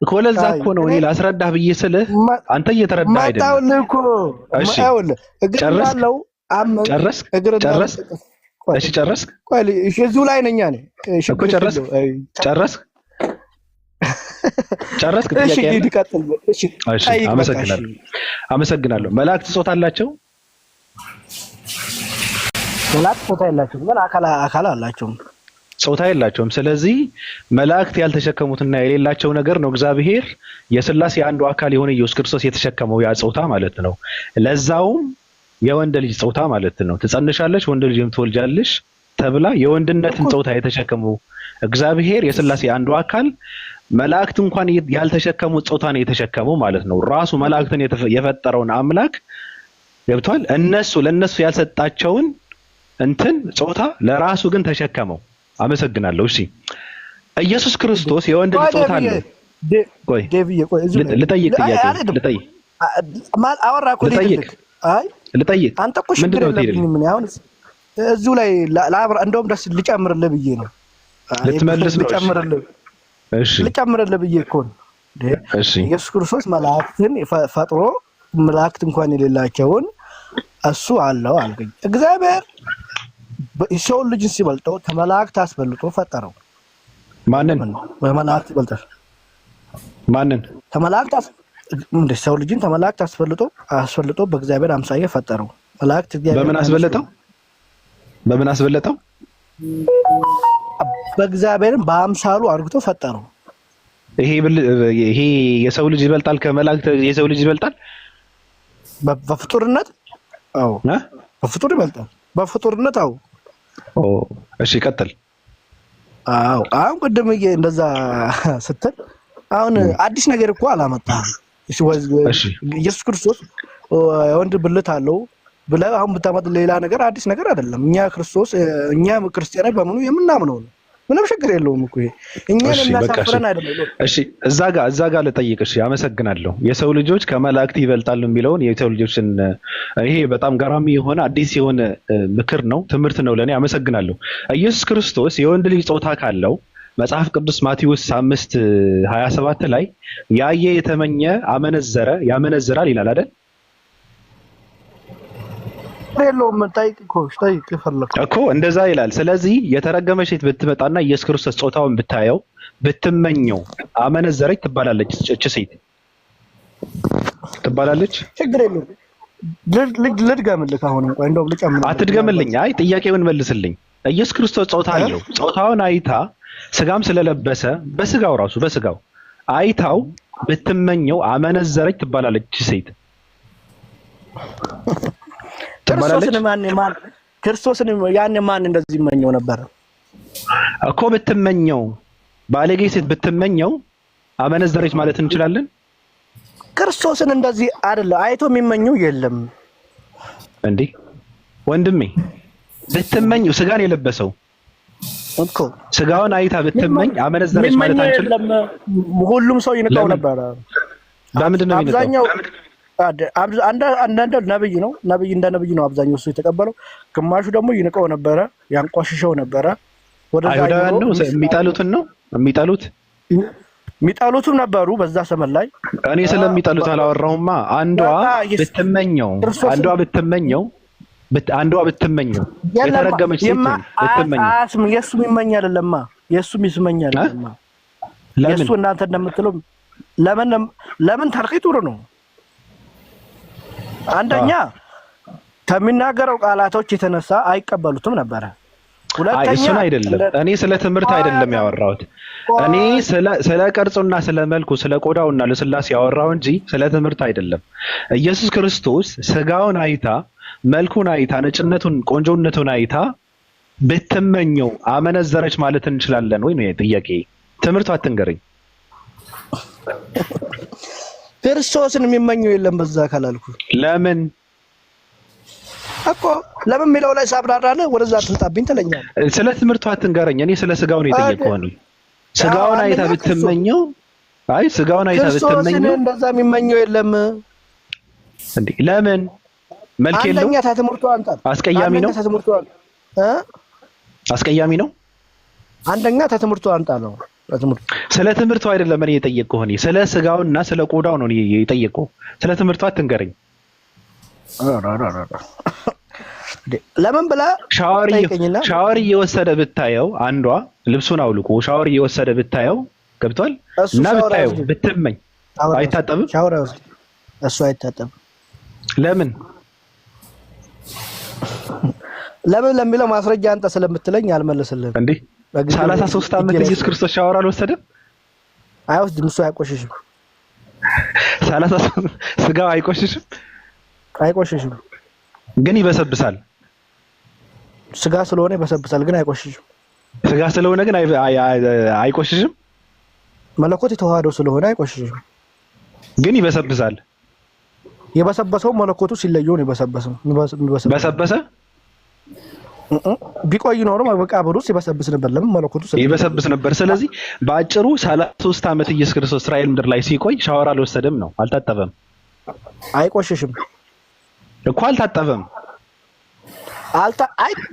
እኮ። ለዛ እኮ ነው እኔ ላስረዳህ ብዬ ስልህ አንተ እየተረዳህ አይደለም። መጣሁልህ እኮ። እሺ ጨረስክ? እሺ ጨረስክ? ቆይ እዚሁ ላይ ነኝ እኔ እኮ። ጨረስክ? እሺ ይቀጥል። እሺ አመሰግናለሁ። መላእክት ጾታ አላቸው? መላእክት ጾታ የላቸውም፣ ግን አካል አላቸው። ጾታ የላቸውም። ስለዚህ መላእክት ያልተሸከሙትና የሌላቸው ነገር ነው እግዚአብሔር የሥላሴ አንዱ አካል የሆነ ኢየሱስ ክርስቶስ የተሸከመው ያ ጾታ ማለት ነው። ለዛውም የወንድ ልጅ ጾታ ማለት ነው። ትጸንሻለሽ ወንድ ልጅም ትወልጃለሽ ተብላ የወንድነትን ጾታ የተሸከመው እግዚአብሔር የሥላሴ አንዱ አካል መላእክት እንኳን ያልተሸከሙት ጾታ ነው የተሸከመው ማለት ነው። ራሱ መላእክትን የፈጠረውን አምላክ ገብቷል። ለነሱ ያልሰጣቸውን እንትን ጾታ ለራሱ ግን ተሸከመው። አመሰግናለሁ። እሺ ኢየሱስ ክርስቶስ የወንድ ልጅ ጾታ አለው። ቆይ ልጠይቅ አንተ እኮ ችግር የለብኝም። ምን አሁን እዚሁ ላይ እንደውም ደስ ልጨምርልህ ብዬ ነው። ልትመልስ ነው? እሺ ልጨምርልህ ብዬ እኮ ነው። ኢየሱስ ክርስቶስ መላእክትን ፈጥሮ መላእክት እንኳን የሌላቸውን እሱ አለው አልገኝ። እግዚአብሔር የሰው ልጅ ሲበልጠው ከመላእክት አስበልጦ ፈጠረው። ማንን? በመላእክት ይበልጣል። ማንን? ከመላእክት እንደ ሰው ልጅን ከመላእክት አስበልጦ በእግዚአብሔር አምሳያ ፈጠረው። መላእክት በምን አስበለጠው? በእግዚአብሔርም በአምሳሉ አድርጎ ፈጠረው። ይሄ የሰው ልጅ ይበልጣል ከመላእክት? የሰው ልጅ ይበልጣል በፍጡርነት? አዎ በፍጡር ይበልጣል። በፍጡርነት አዎ። እሺ ቀጥል። አዎ አሁን ቅድም እንደዛ ስትል አሁን አዲስ ነገር እኮ አላመጣም። ኢየሱስ ክርስቶስ ወንድ ብልት አለው ብለህ አሁን ብታመጥ ሌላ ነገር አዲስ ነገር አይደለም። እኛ ክርስቲያኖች በምኑ የምናምነው ነው። ምንም ችግር የለውም እኮ እኛን እናሳፍረን አይደለም። እሺ እዛ ጋር ልጠይቅሽ። አመሰግናለሁ። የሰው ልጆች ከመላእክት ይበልጣሉ የሚለውን የሰው ልጆችን ይሄ በጣም ገራሚ የሆነ አዲስ የሆነ ምክር ነው፣ ትምህርት ነው ለኔ። አመሰግናለሁ። ኢየሱስ ክርስቶስ የወንድ ልጅ ጾታ ካለው መጽሐፍ ቅዱስ ማቴዎስ 5:27 ላይ ያየ የተመኘ ያመነዝራል ይላል አይደል? እኮ እንደዛ ይላል። ስለዚህ የተረገመች ሴት ብትመጣና ኢየሱስ ክርስቶስ ጾታውን ብታየው ብትመኘው አመነዘረች ትባላለች። እቺ ሴት ትባላለች። ችግር የለውም። ልድገምልህ አሁን እንኳን እንደው ልጨምር። አትድገምልኝ። አይ ጥያቄውን መልስልኝ። ኢየሱስ ክርስቶስ ጾታ አለው። ጾታውን አይታ ስጋም ስለለበሰ በስጋው አይታው ብትመኘው አመነዘረች ትባላለች። እቺ ሴት ክርስቶስን ያን ማን እንደዚህ ይመኘው ነበር እኮ? ብትመኘው ባለጌ ሴት ብትመኘው አመነዘረች ማለት እንችላለን? ክርስቶስን እንደዚህ አይደለም አይቶ የሚመኘው የለም እንዴ ወንድሜ። ብትመኘው ስጋን የለበሰው እኮ ስጋውን አይታ ብትመኝ አመነዘረች ማለት አንችልም? ሁሉም ሰው ይንቀው ነበር። ለምንድን ነው የሚነቀው? አንዳንድ ነብይ እንደ ነብይ ነው አብዛኛው እሱ የተቀበለው። ግማሹ ደግሞ ይንቀው ነበረ፣ ያንቋሽሸው ነበረ። አይሁዳውያን ነው የሚጣሉትም ነበሩ በዛ ዘመን ላይ። እኔ ስለሚጣሉት አላወራሁማ። አንዷ ብትመኘው የተረገመች ሴት ብትመኘው የእሱም ይመኛል ለማ የእሱም ይስመኛል ለማ የእሱ እናንተ እንደምትለው ለምን ታርቂ ጥሩ ነው። አንደኛ ከሚናገረው ቃላቶች የተነሳ አይቀበሉትም ነበረ። ሁለተኛ እሱን አይደለም፣ እኔ ስለ ትምህርት አይደለም ያወራሁት። እኔ ስለ ቅርጹና ስለ መልኩ ስለ ቆዳውና ለስላሴ ያወራው እንጂ ስለ ትምህርት አይደለም። ኢየሱስ ክርስቶስ ስጋውን አይታ መልኩን አይታ ነጭነቱን ቆንጆነቱን አይታ ብትመኘው አመነዘረች ማለት እንችላለን ወይ ነው ጥያቄ። ትምህርቱ አትንገረኝ። ክርስቶስን የሚመኘው የለም በዛ ካላልኩ ለምን የሚለው ላይ ሳብራራለህ ወደዛ አትምጣብኝ ትለኛለህ። ስለ ትምህርቱ አትንገረኝ። እኔ ስለ ስጋው ነው የጠየቀው ነው። ስጋውን አይታ ብትመኘው ክርስቶስን እንደዛ የሚመኘው የለም እንዴ? ለምን? መልክ የለው? አንደኛ ተትምህርቱ አንጣ አስቀያሚ ነው። አስቀያሚ ነው። አንደኛ ተትምህርቱ አንጣ ነው። ስለ ትምህርቱ አይደለም እኔ የጠየቀው ሆኔ ስለ ስጋውና ስለ ቆዳው ነው የጠየቀው። ስለ ትምህርቱ አትንገረኝ። ለምን ብላ ሻወር እየወሰደ ብታየው አንዷ ልብሱን አውልቆ ሻወር እየወሰደ ብታየው ገብቷል እና ብታየው ብትመኝ አይታጠብም? ሻወር እሱ አይታጠብም። ለምን ለሚለው ማስረጃ አንተ ስለምትለኝ አልመለስልህም። እንዴ 33 ዓመት ኢየሱስ ክርስቶስ ሻወር አልወሰደም? አይወስድም። እሱ አይቆሽሽም። 33 ስጋው አይቆሽሽም? አይቆሽሽም፣ ግን ይበሰብሳል። ስጋ ስለሆነ ይበሰብሳል፣ ግን አይቆሽሽም። ስጋ ስለሆነ ግን አይቆሽሽም። መለኮት የተዋሃደው ስለሆነ አይቆሽሽም፣ ግን ይበሰብሳል። የበሰበሰው መለኮቱ ሲለየው ነው የበሰበሰው። በሰበሰ ቢቆይ ኖሮ መቃብሩ ውስጥ ይበሰብስ ነበር። ለምን? መለኮቱ ይበሰብስ ነበር። ስለዚህ በአጭሩ 33 ዓመት ኢየሱስ ክርስቶስ እስራኤል ምድር ላይ ሲቆይ ሻወር አልወሰደም ነው? አልታጠበም? አይቆሽሽም እኮ አልታጠበም።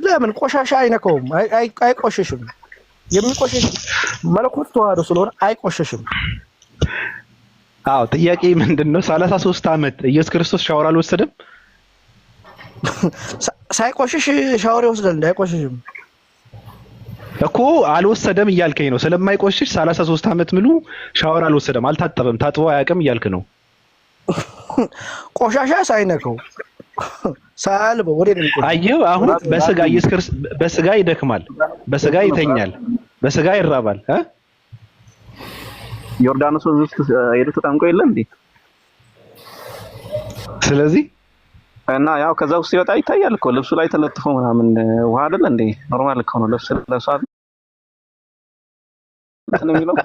ለምን? ቆሻሻ አይነካውም፣ አይቆሽሽም። የሚቆሽሽ መለኮቱ ተዋህዶ ስለሆነ አይቆሽሽም። አዎ፣ ጥያቄ ምንድነው? 33 ዓመት ኢየሱስ ክርስቶስ ሻወር አልወሰደም? ሳይቆሽሽ ሻወር ይወስዳል? እንዳይቆሽሽም እኮ አልወሰደም እያልከኝ ነው። ስለማይቆሽሽ 33 ዓመት ሙሉ ሻወር አልወሰደም፣ አልታጠበም፣ ታጥቦ አያውቅም እያልክ ነው። ቆሻሻ ሳይነካው ሳልበው ወደ ደም ቆሻሻ። አየው፣ አሁን በስጋ ኢየሱስ ክርስቶስ በስጋ ይደክማል፣ በስጋ ይተኛል፣ በስጋ ይራባል። ዮርዳኖስ ውስጥ ሄዶ ተጠምቆ የለ እንዴ? ስለዚህ እና ያው ከዛ ውስጥ ይወጣ ይታያል እኮ ልብሱ ላይ ተለጥፎ ምናምን ውሃ አይደል እንዴ? ኖርማል እኮ ነው። ልብስ ለብሷል ነው የሚለው።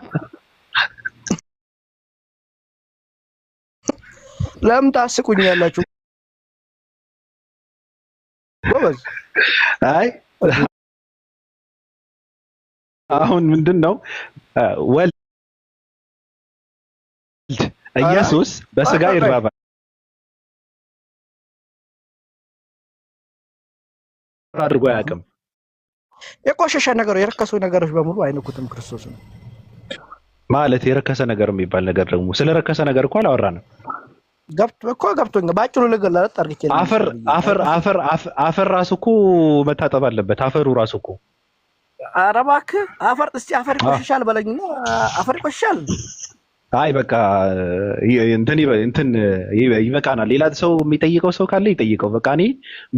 ለምን ታስቁኛላችሁ ጎበዝ? አይ አሁን ምንድነው ወልድ ኢየሱስ በስጋ ይራባል አድርጎ አያውቅም። የቆሸሸ ነገር የረከሱ ነገሮች በሙሉ አይነኩትም ክርስቶስን። ማለት የረከሰ ነገር የሚባል ነገር ደግሞ ስለረከሰ ነገር እኮ አላወራንም። ገብቶኝ ባጭሩ ልገለጥ አርግቼ አፈር ራሱ እኮ መታጠብ አለበት። አፈሩ ራሱ እኮ ኧረ እባክህ አፈር እስቲ አፈር ይቆሽሻል በለኝና አፈር ይቆሽሻል። አይ በቃ እንትን ይበቃናል። ሌላ ሰው የሚጠይቀው ሰው ካለ ይጠይቀው። በቃ እኔ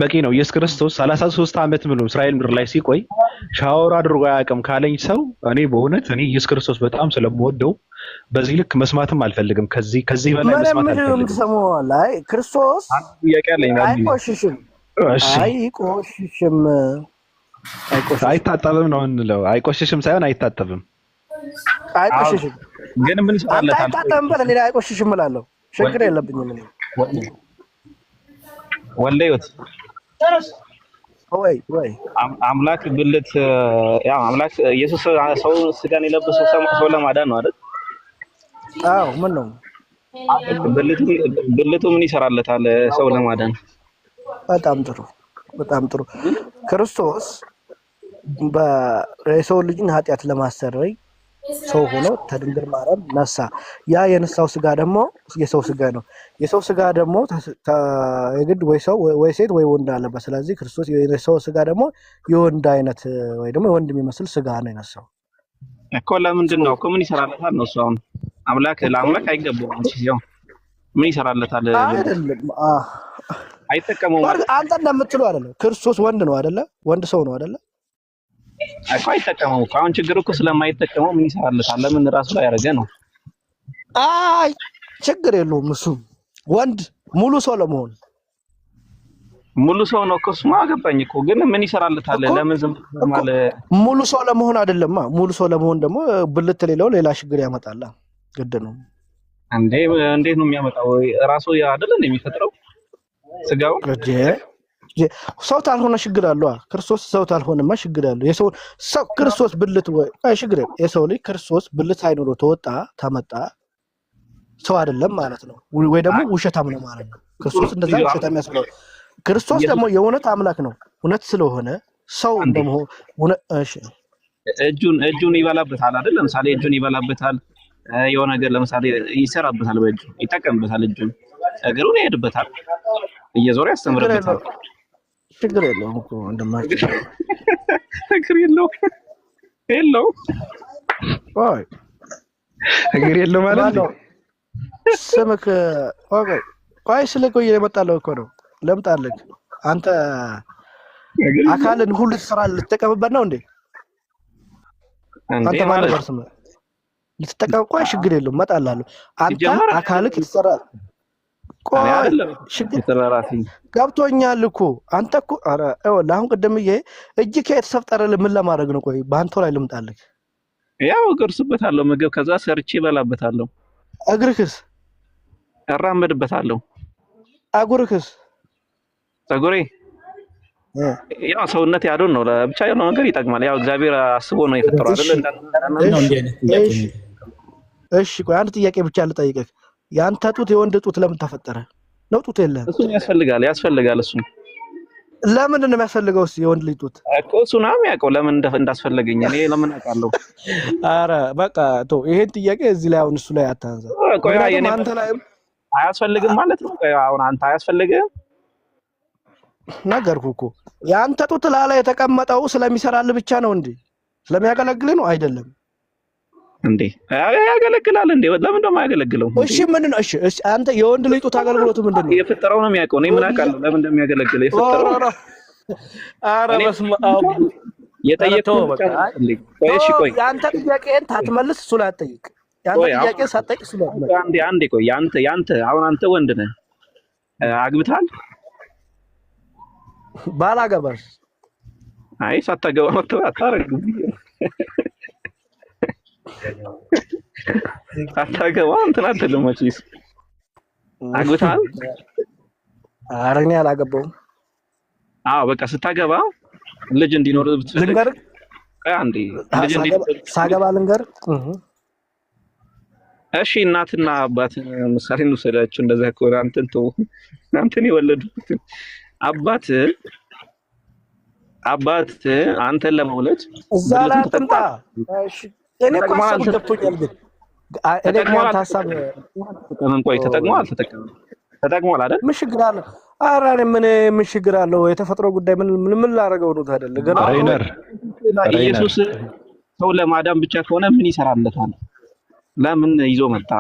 በቂ ነው። ኢየሱስ ክርስቶስ 33 ዓመት ሙሉ እስራኤል ምድር ላይ ሲቆይ ሻወር አድርጎ አያውቅም ካለኝ ሰው እኔ በእውነት እኔ ኢየሱስ ክርስቶስ በጣም ስለምወደው በዚህ ልክ መስማትም አልፈልግም። ከዚህ በላይ መስማት አልፈልግም። ላይ ክርስቶስ ጥያቄ አለኝ። አይቆሽሽም። አይቆሽሽም። አይታጠብም ነው እንለው። አይቆሽሽም ሳይሆን አይታጠብም። አይቆሽሽም ግን ምን ይሰራለታል? አይታጠብም በለ ሌላ አይቆሽሽም እላለሁ። ችግር የለብኝም እኔ ወልደዮት ወይ አምላክ ብልት ያው አምላክ ኢየሱስ ሰው ስጋን የለበሰው ሰው ለማዳን ነው አይደል? አዎ ምን ነው ብልቱ ምን ይሰራለታል ሰው ለማዳን? በጣም ጥሩ ክርስቶስ በሰው ልጅን ኃጢአት ለማሰረይ ሰው ሆኖ ከድንግል ማርያም ነሳ። ያ የነሳው ስጋ ደግሞ የሰው ስጋ ነው። የሰው ስጋ ደግሞ የግድ ወይ ሰው ወይ ሴት ወይ ወንድ አለበት። ስለዚህ ክርስቶስ የሰው ስጋ ደግሞ የወንድ አይነት ወይ ደግሞ የወንድ የሚመስል ስጋ ነው የነሳው እኮ። ለምንድን ነው እኮ ምን ይሰራለታል ነው እሱ? አሁን አምላክ ለአምላክ አይገባውም እንጂ ያው ምን ይሰራለታል? አይደለም አይጠቀመውም። አንተ እንደምትለው አይደለም። ክርስቶስ ወንድ ነው አይደለ? ወንድ ሰው ነው አይደለ? እኮ አይጠቀመው እኮ። አሁን ችግሩ እኮ ስለማይጠቀመው ምን ይሰራለታል? ለምን ራሱ ላይ ያደረገ ነው። አይ ችግር የለውም። እሱ ወንድ ሙሉ ሰው ለመሆን ሙሉ ሰው ነው እኮ። እሱማ አገባኝ እኮ። ግን ምን ይሰራለታል? ለምን ዝም ማለት ሙሉ ሰው ለመሆን አይደለማ። ሙሉ ሰው ለመሆን ደግሞ ብልት ሌላው ሌላ ችግር ያመጣል። ግድ ነው እንዴ? እንዴት ነው የሚያመጣው? ራሱ አይደል እንዴ የሚፈጥረው ስጋው? ሰው ታልሆነ ችግር አለው። ክርስቶስ ሰው ታልሆነማ ችግር አለው። የሰው ሰው ክርስቶስ ብልት ወይ ችግር የሰው ልጅ ክርስቶስ ብልት አይኖሮ ተወጣ ተመጣ ሰው አይደለም ማለት ነው። ወይ ደግሞ ውሸታም ነው ማለት ነው። ክርስቶስ እንደዛ ውሸታም ያስብለው። ክርስቶስ ደግሞ የእውነት አምላክ ነው። እውነት ስለሆነ ሰው እንደሆነ እሺ፣ እጁን ይበላበታል አይደል? ለምሳሌ እጁን ይበላበታል። የሆነ ነገር ለምሳሌ ይሰራበታል፣ በእጁ ይጠቀምበታል። እጁን እግሩን ይሄድበታል፣ እየዞረ ያስተምርበታል። ችግር የለውም እኮ እንደማይችል እግር የለውም ወይ እግር የለው ማለት ነው። ስምክ ቆይ ስልክ ወይ የመጣለው እኮ ነው። ለምጣልክ አንተ አካልን ሁሉ ስራ ልትጠቀምበት ነው እንዴ? አንተ ማለት ነው ልትጠቀም ቆይ ችግር የለውም እመጣልሃለሁ። አንተ አካልክ ይሰራ ቆይ ችግር ገብቶኛል እኮ አንተ እኮ ኧረ አሁን ቅድምዬ እጅህ የተሰፍጠረልህ ምን ለማድረግ ነው? ቆይ በአንተ ላይ ልምጣልህ። ያው እገርስበታለሁ ምግብ ከዛ ሰርቼ እበላበታለሁ። እግርክስ እራመድበታለሁ። አጉርክስ ፀጉሬ ያው ሰውነት ያዶን ነው ለብቻ የሆነ ነገር ይጠቅማል። ያው እግዚአብሔር አስቦ ነው የፈጠረው አይደል? እሺ ቆይ አንድ ጥያቄ ብቻ ልጠይቅህ። ያንተ ጡት የወንድ ጡት ለምን ተፈጠረ? ነው ጡት የለህም? እሱን ያስፈልጋል እሱን ለምንድን ነው የሚያስፈልገው? እሱ የወንድ ልጅ ጡት እኮ እሱን የሚያውቀው ለምን እንዳስፈለገኝ እኔ ለምን አውቃለሁ? ኧረ በቃ ተው ይሄን ጥያቄ እዚህ ላይ አሁን እሱ ላይ አታንሳ። ቆይ አንተ ላይ አያስፈልግም ማለት ነው? ቆይ አሁን አንተ አያስፈልግም ነገርኩህ እኮ ያንተ ጡት ላላ የተቀመጠው ስለሚሰራልህ ብቻ ነው እንዴ? ስለሚያገለግልህ ነው አይደለም እንዴ? ያገለግላል እንዴ? ለምን ደግሞ ያገለግለው? እሺ ምንድን ነው? እሺ አንተ የወንድ ልጅ ጡት አገልግሎቱ ምንድን ነው? የፈጠረው ነው የሚያውቀው። እኔ ምን አውቃለሁ ለምን እንደሚያገለግለው? የፈጠረው ኧረ በስመ አብ የጠየቀው በቃ እሺ ቆይ ያንተ ጥያቄን ታትመልስ እሱ ላይ አትጠይቅ። ያንተ ጥያቄን ሳትጠይቅ እሱ ላይ አንዴ ቆይ ያንተ አሁን አንተ ወንድ ነህ አግብተሃል? ባላገባሽ አይ ሳታገባ አታረግም። ሳታገባ እንትን አትልም መቼስ አግብተሃል? ኧረ እኔ አላገባሁም። አዎ በቃ ስታገባ ልጅ እንዲኖር ብትፈልግ አንዴ ልጅ እንዲኖር ሳገባ ልንገርህ። እሺ እናትና አባት ምሳሌ እንውሰዳቸው። እንደዛ ከሆነ አንተን የወለዱት አባት አንተን ለመውለድ እዛ ላይ አትምጣ። እሺ እኔ እኮ ሀሳብ ገብቶኛል፣ ግን እኔ ማለት ሀሳብ ቆይ ተጠቅመዋል አይደል? ምን ችግር አለው? ኧረ ምን ችግር አለው? የተፈጥሮ ጉዳይ ምን ላደርገው ነው ታዲያ? ገና ኢየሱስ ሰው ለማዳን ብቻ ከሆነ ምን ይሰራለታል? ለምን ይዞ መጣ?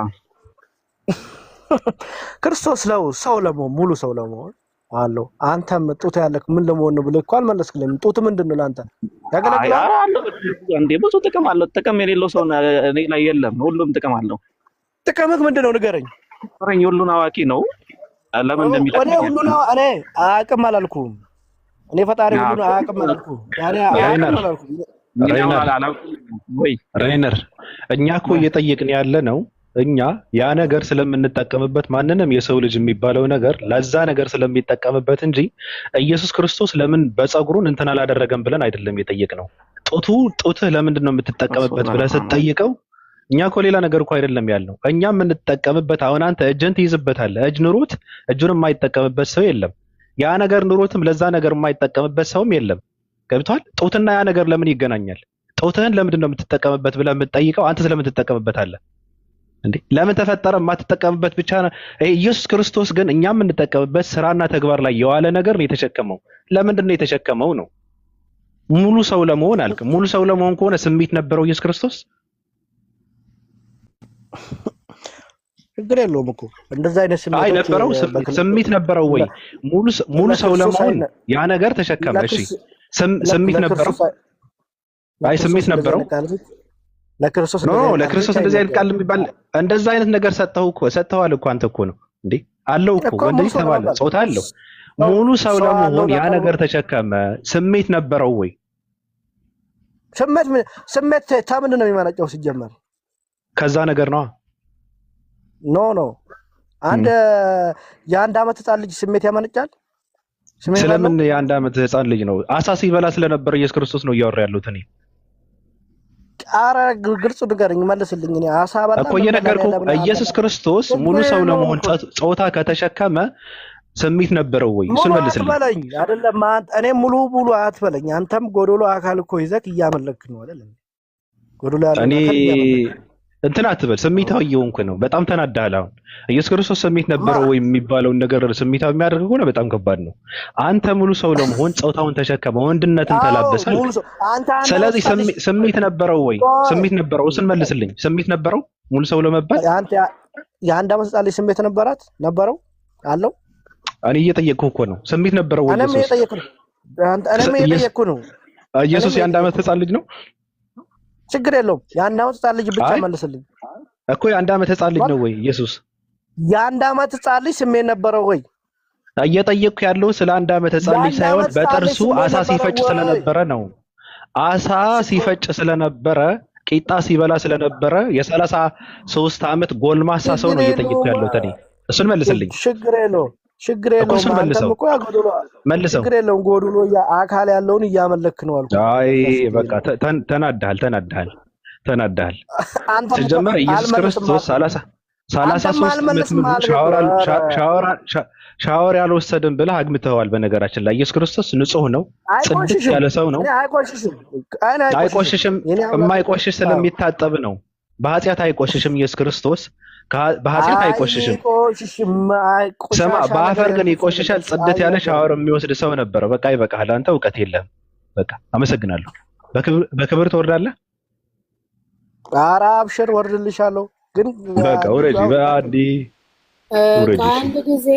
ክርስቶስ ሰው ለመሆን ሙሉ ሰው ለመሆን አለው። አንተም ጡት ያለክ ምን ለመሆን ነው ብለህ እኮ አልመለስክልኝም። ጡት ምንድን ነው ለአንተ? ያገለግላል እንዴ? ብዙ ጥቅም አለው። ጥቅም የሌለው ሰው እኔ ላይ የለም። ሁሉም ጥቅም አለው። ጥቅምህ ምንድን ነው ንገረኝ። ሁሉን አዋቂ ነው። ለምን እንደሚጠቅም እኔ አያውቅም አላልኩም። እኔ ፈጣሪ ሁሉን አያውቅም አላልኩም። ያኔ አያውቅም አላልኩም። ሬነር እኛ እኮ እየጠየቅን ያለ ነው። እኛ ያ ነገር ስለምንጠቀምበት ማንንም የሰው ልጅ የሚባለው ነገር ለዛ ነገር ስለሚጠቀምበት እንጂ ኢየሱስ ክርስቶስ ለምን በፀጉሩን እንትን አላደረገም ብለን አይደለም የጠየቅነው። ጡትህ ለምንድን ነው የምትጠቀምበት ብለህ ስትጠይቀው እኛ እኮ ሌላ ነገር እኮ አይደለም ያልነው። እኛ የምንጠቀምበት አሁን አንተ እጅን ትይዝበታለህ። እጅ ኑሮት እጁን የማይጠቀምበት ሰው የለም። ያ ነገር ኑሮትም ለዛ ነገር የማይጠቀምበት ሰውም የለም። ገብቷል? ጡትና ያ ነገር ለምን ይገናኛል? ጡትህን ለምንድን ነው የምትጠቀምበት ብለህ የምትጠይቀው አንተ ስለምን ትጠቀምበታለህ እንዴ? ለምን ተፈጠረ? የማትጠቀምበት ብቻ ነው። ኢየሱስ ክርስቶስ ግን እኛ የምንጠቀምበት ስራና ተግባር ላይ የዋለ ነገር ነው የተሸከመው። ለምንድን ነው የተሸከመው ነው? ሙሉ ሰው ለመሆን አልክ። ሙሉ ሰው ለመሆን ከሆነ ስሜት ነበረው ኢየሱስ ክርስቶስ? ችግር የለውም እኮ እንደዛ አይነት ስሜት ነበረው ወይ? ሙሉ ሰው ለመሆን ያ ነገር ተሸከመ። እሺ ስሜት ነበረው? አይ ስሜት ነበረው ለክርስቶስ እንደዚህ አይነት ቃል የሚባል እንደዛ አይነት ነገር ሰጥተዋል እኮ አንተ እኮ ነው እንዴ? አለው እኮ ወንድ ተባለ፣ ጾታ አለው። ሙሉ ሰው ለመሆን ያ ነገር ተሸከመ። ስሜት ነበረው ወይ? ስሜት ከምንድን ነው የሚመነጨው ሲጀመር? ከዛ ነገር ነው። ኖ የአንድ ዓመት ህፃን ልጅ ስሜት ያመነጫል? ስለምን የአንድ ዓመት ህፃን ልጅ ነው? አሳ ሲበላ ስለነበረ ኢየሱስ ክርስቶስ ነው እያወራ ያሉት። እኔ ኧረ ግልጽ ንገረኝ፣ መልስልኝ። እኔ አሳ በላ እኮ እየነገርኩህ ኢየሱስ ክርስቶስ ሙሉ ሰው ለመሆን ጾታ ከተሸከመ ስሜት ነበረው ወይ? እሱን መልስልኝ። አትበለኝ አይደለም እኔ ሙሉ አትበለኝ። አንተም ጎዶሎ አካል እኮ ይዘህ እያመለክ ነው አይደለም? ጎዶሎ ያለ እኔ እንትን አትበል። ስሜታዊ እየሆንክ ነው። በጣም ተናዳሃል። አሁን ኢየሱስ ክርስቶስ ስሜት ነበረው ወይ የሚባለውን ነገር ስሜታዊ የሚያደርግ ከሆነ በጣም ከባድ ነው። አንተ ሙሉ ሰው ለመሆን ጾታውን ተሸከመ፣ ወንድነትን ተላበሳል። ስለዚህ ስሜት ነበረው ወይ? ስሜት ነበረው? እሱን መልስልኝ። ስሜት ነበረው ሙሉ ሰው ለመባል? የአንድ ዓመት ህፃን ልጅ ስሜት ነበረው አለው? እኔ እየጠየቅኩህ እኮ ነው። ስሜት ነበረው ወይ? እኔም እየጠየቅኩህ ነው። ኢየሱስ የአንድ ዓመት ህፃን ልጅ ነው? ችግር የለውም። የአንድ ዓመት ህፃን ልጅ ብቻ መልስልኝ እኮ። የአንድ ዓመት ህፃን ልጅ ነው ወይ ኢየሱስ? የአንድ ዓመት ህፃን ልጅ ስሜት ነበረው ወይ? እየጠየቅኩ ያለው ስለ አንድ ዓመት ህፃን ልጅ ሳይሆን በጥርሱ አሳ ሲፈጭ ስለነበረ ነው። አሳ ሲፈጭ ስለነበረ ቂጣ ሲበላ ስለነበረ የ33 ዓመት ጎልማሳ ሰው ነው እየጠየቅኩ ያለው እኔ። እሱን መልስልኝ። ችግር የለውም። አንተም እኮ ያጎዶሎ መልሰው። ችግር የለውም። ጎዶሎ አካል ያለውን እያመለክ ነው አልኩ። አይ በቃ ተናድሃል። ሲጀመር ኢየሱስ ክርስቶስ 33 ዓመት ሻወር ያልወሰድን ብለህ አግምተዋል። በነገራችን ላይ ኢየሱስ ክርስቶስ ንጹህ ነው፣ ጽድቅ ያለ ሰው ነው። አይቆሽሽም። የማይቆሽሽ ስለሚታጠብ ነው። በኃጢአት አይቆሽሽም። ኢየሱስ ክርስቶስ በኃጢአት አይቆሽሽም። ስማ፣ በአፈር ግን ይቆሽሻል። ጽድት ያለ ሻወር የሚወስድ ሰው ነበረ። በቃ ይበቃሃል። አንተ እውቀት የለህም። በቃ አመሰግናለሁ። በክብር ትወርዳለህ። ኧረ አብሽር፣ ወርድልሻለሁ። ግን በቃ ውረጂ። ከአንድ ጊዜ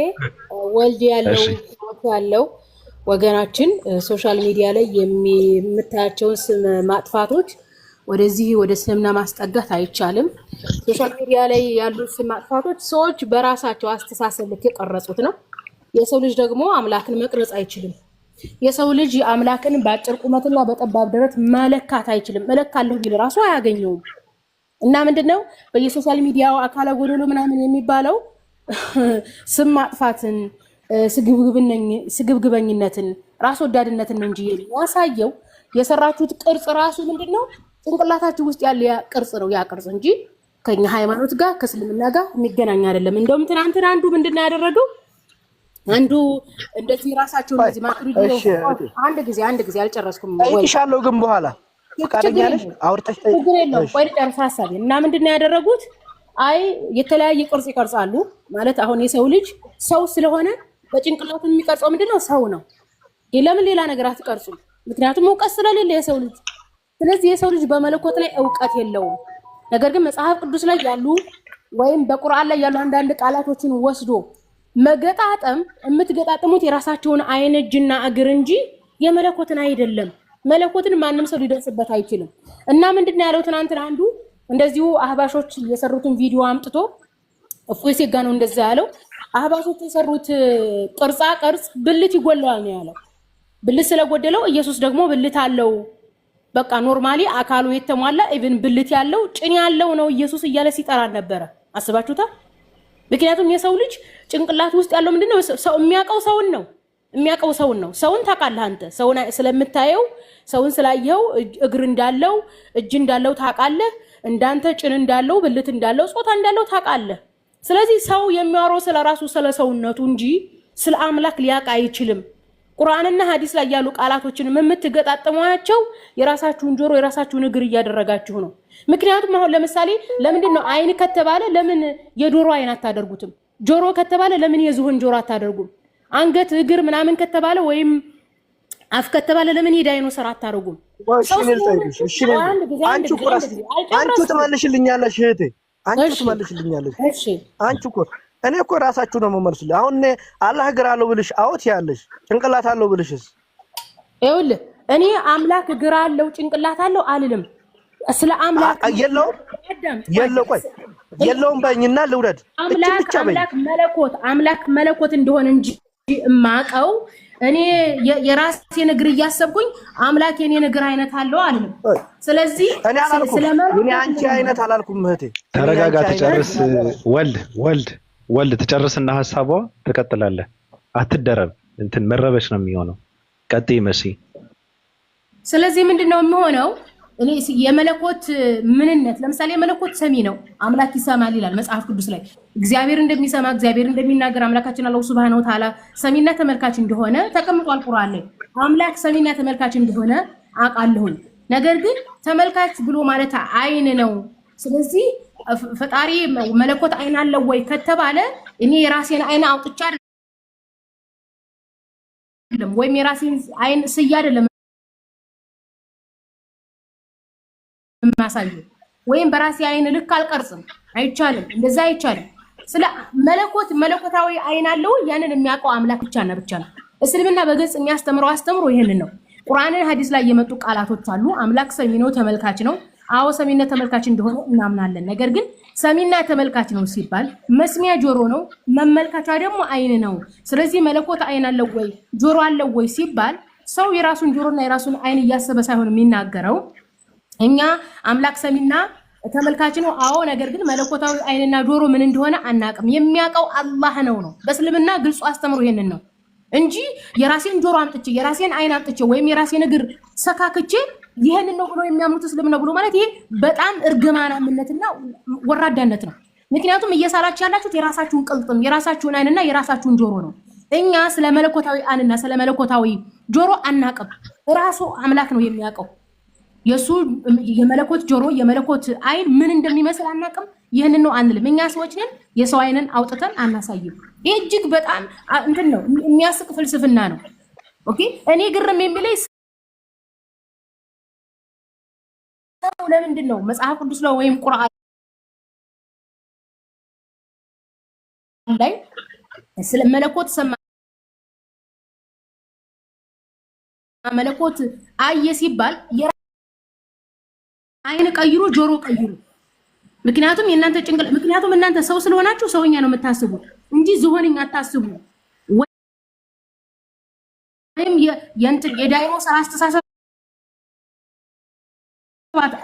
ወልድ ያለው ወገናችን ሶሻል ሚዲያ ላይ የምታያቸውን ስም ማጥፋቶች ወደዚህ ወደ እስልምና ማስጠጋት አይቻልም። ሶሻል ሚዲያ ላይ ያሉ ስም ማጥፋቶች ሰዎች በራሳቸው አስተሳሰብ ልክ የቀረጹት ነው። የሰው ልጅ ደግሞ አምላክን መቅረጽ አይችልም። የሰው ልጅ አምላክን በአጭር ቁመትና በጠባብ ደረት መለካት አይችልም። እለካለሁ ቢል ራሱ አያገኘውም። እና ምንድነው በየሶሻል ሚዲያው አካለ ጎደሎ ምናምን የሚባለው ስም ማጥፋትን፣ ስግብግበኝነትን፣ ራስ ወዳድነትን እንጂ የሚያሳየው የሰራችሁት ቅርጽ ራሱ ምንድነው ጭንቅላታችሁ ውስጥ ያለ ቅርጽ ነው። ያ ቅርጽ እንጂ ከኛ ሃይማኖት ጋር ከእስልምና ጋር የሚገናኝ አይደለም። እንደውም ትናንትና አንዱ ምንድነው ያደረገው? አንዱ እንደዚህ ራሳቸው እንደዚህ አንድ ጊዜ አልጨረስኩም ወይሻለው ግን በኋላ ፈቃደኛለሽ አውርተሽ ችግር የለውም። ቆይ ልጨርስ ሐሳቤ እና ምንድነው ያደረጉት? አይ የተለያየ ቅርጽ ይቀርጻሉ ማለት አሁን የሰው ልጅ ሰው ስለሆነ በጭንቅላቱ የሚቀርጸው ምንድነው ሰው ነው። ለምን ሌላ ነገር አትቀርጹም? ምክንያቱም እውቀት ስለሌለ የሰው ልጅ። ስለዚህ የሰው ልጅ በመለኮት ላይ እውቀት የለውም። ነገር ግን መጽሐፍ ቅዱስ ላይ ያሉ ወይም በቁርአን ላይ ያሉ አንዳንድ ቃላቶችን ወስዶ መገጣጠም የምትገጣጥሙት የራሳቸውን አይን እጅና እግር እንጂ የመለኮትን አይደለም። መለኮትን ማንም ሰው ሊደርስበት አይችልም። እና ምንድነው ያለው ትናንትና አንዱ እንደዚሁ አህባሾች የሰሩትን ቪዲዮ አምጥቶ እፎይ ሴጋ ነው እንደዛ ያለው። አህባሾች የሰሩት ቅርጻ ቅርጽ ብልት ይጎለዋል ነው ያለው። ብልት ስለጎደለው ኢየሱስ ደግሞ ብልት አለው፣ በቃ ኖርማሊ አካሉ የተሟላ ኢቭን ብልት ያለው ጭን ያለው ነው ኢየሱስ እያለ ሲጠራ ነበረ። አስባችሁታል? ምክንያቱም የሰው ልጅ ጭንቅላት ውስጥ ያለው ምንድነው? ሰው የሚያውቀው ሰውን ነው። ሰውን ታውቃለህ አንተ። ሰውን ስለምታየው ሰውን ስላየው እግር እንዳለው እጅ እንዳለው ታውቃለህ። እንዳንተ ጭን እንዳለው ብልት እንዳለው ጾታ እንዳለው ታውቃለህ። ስለዚህ ሰው የሚያወራው ስለራሱ ስለ ሰውነቱ እንጂ ስለ አምላክ ሊያውቅ አይችልም። ቁርአንና ሐዲስ ላይ ያሉ ቃላቶችን የምትገጣጥሟቸው የራሳችሁን ጆሮ የራሳችሁን እግር እያደረጋችሁ ነው። ምክንያቱም አሁን ለምሳሌ ለምንድን ነው አይን ከተባለ ለምን የዶሮ አይን አታደርጉትም? ጆሮ ከተባለ ለምን የዝሆን ጆሮ አታደርጉም? አንገት እግር ምናምን ከተባለ ወይም አፍ ከተባለ ለምን የዳይኖሰር አታደርጉም? አንቺ ትመልሽልኛለሽ እህቴ፣ አንቺ ትመልሽልኛለሽ። እሺ አንቺ እኮ እኔ እኮ ራሳችሁ ነው የምመልስልኝ። አሁን እኔ አላህ እግር አለው ብልሽ አውት ያለሽ ጭንቅላት አለው ብልሽስ? ይኸውልህ እኔ አምላክ እግር አለው ጭንቅላት አለው አልልም። ስለ አምላክ የለው ቆይ የለውም በእኝና ልውረድ። አምላክ መለኮት እንደሆነ እንጂ እማቀው እኔ የራሴን እግር እያሰብኩኝ አምላክ የኔን እግር አይነት አለው አልልም። ስለዚህ እኔ አንቺ አይነት አላልኩም እህቴ። ተረጋጋ፣ ትጨርስ። ወልድ ትጨርስና ሐሳቧ ትቀጥላለህ። አትደረብ። እንትን መረበሽ ነው የሚሆነው። ቀጥይ መሲ። ስለዚህ ምንድነው የሚሆነው? እኔ የመለኮት ምንነት ለምሳሌ የመለኮት ሰሚ ነው። አምላክ ይሰማል ይላል መጽሐፍ ቅዱስ ላይ። እግዚአብሔር እንደሚሰማ እግዚአብሔር እንደሚናገር አምላካችን አላህ ሱብሃነሁ ወተዓላ ሰሚና ተመልካች እንደሆነ ተቀምጧል ቁርአን ላይ። አምላክ ሰሚና ተመልካች እንደሆነ አውቃለሁኝ። ነገር ግን ተመልካች ብሎ ማለት አይን ነው። ስለዚህ ፈጣሪ መለኮት አይን አለው ወይ ከተባለ እኔ የራሴን አይን አውጥቻ አይደለም ወይም የራሴን አይን ስያ አይደለም ማሳየው ወይም በራሴ አይን ልክ አልቀርጽም። አይቻልም፣ እንደዛ አይቻልም። ስለ መለኮታዊ አይን አለው ያንን የሚያውቀው አምላክ ብቻና ብቻ ነው። እስልምና በግልጽ የሚያስተምረው አስተምሮ ይሄንን ነው። ቁርአንን ሐዲስ ላይ የመጡ ቃላቶች አሉ። አምላክ ሰሚ ነው፣ ተመልካች ነው። አዎ ሰሚና ተመልካች እንደሆነ እናምናለን። ነገር ግን ሰሚና ተመልካች ነው ሲባል መስሚያ ጆሮ ነው፣ መመልከቻ ደግሞ አይን ነው። ስለዚህ መለኮት አይን አለው ወይ ጆሮ አለው ወይ ሲባል ሰው የራሱን ጆሮና የራሱን አይን እያሰበ ሳይሆን የሚናገረው እኛ አምላክ ሰሚና ተመልካች ነው። አዎ ነገር ግን መለኮታዊ አይንና ጆሮ ምን እንደሆነ አናቅም። የሚያውቀው አላህ ነው። በእስልምና ግልጹ አስተምሮ ይሄንን ነው እንጂ የራሴን ጆሮ አምጥቼ የራሴን አይን አምጥቼ ወይም የራሴን እግር ሰካክቼ ይሄንን ነው ብሎ የሚያምኑት እስልምና ብሎ ማለት ይሄ በጣም እርግማናምነትና ወራዳነት ነው። ምክንያቱም እየሳላችሁ ያላችሁት የራሳችሁን ቅልጥም የራሳችሁን አይንና የራሳችሁን ጆሮ ነው። እኛ ስለ መለኮታዊ አይንና ስለ መለኮታዊ ጆሮ አናቅም። ራሱ አምላክ ነው የሚያውቀው። የሱ የመለኮት ጆሮ የመለኮት አይን ምን እንደሚመስል አናቅም። ይሄንን ነው አንልም። እኛ ሰዎች ነን የሰው አይንን አውጥተን አናሳይም። ይሄ እጅግ በጣም እንትን ነው የሚያስቅ ፍልስፍና ነው። ኦኬ እኔ ግርም የሚለኝ ሰው ለምንድን ነው መጽሐፍ ቅዱስ ላይ ወይም ቁርአን ላይ ስለ መለኮት ሰማ መለኮት አየ ሲባል አይን ቀይሩ ጆሮ ቀይሩ። ምክንያቱም የእናንተ ጭንቅል ምክንያቱም እናንተ ሰው ስለሆናችሁ ሰውኛ ነው የምታስቡት እንጂ ዝሆንኛ አታስቡ። ወይም የዳይኖሰር አስተሳሰብ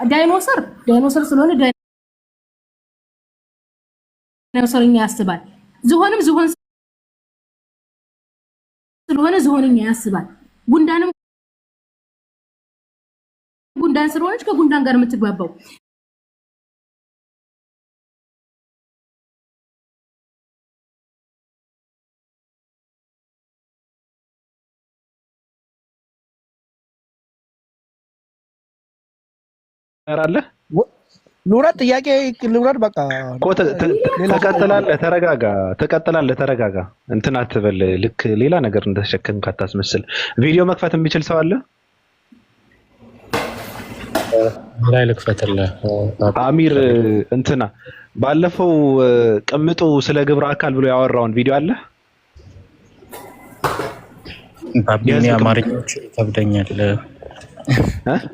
ዳይኖሰር ስለሆነ ዳይኖሰርኛ ያስባል። ዝሆንም ዝሆን ስለሆነ ዝሆንኛ ያስባል። ጉንዳንም ጉንዳን ስለሆነች ከጉንዳን ጋር የምትግባባው አለ ሉራት ጥያቄ ሉራት በቃ ተቀጥላለህ ተረጋጋ እንትን አትበል ልክ ሌላ ነገር እንደተሸከምክ አታስመስል ቪዲዮ መክፈት የሚችል ሰው አለ ላይ ልክፈትልህ አሚር እንትና ባለፈው ቅምጡ ስለ ግብረ አካል ብሎ ያወራውን ቪዲዮ አለ ባቢኒ አማርኛዎች ይከብደኛል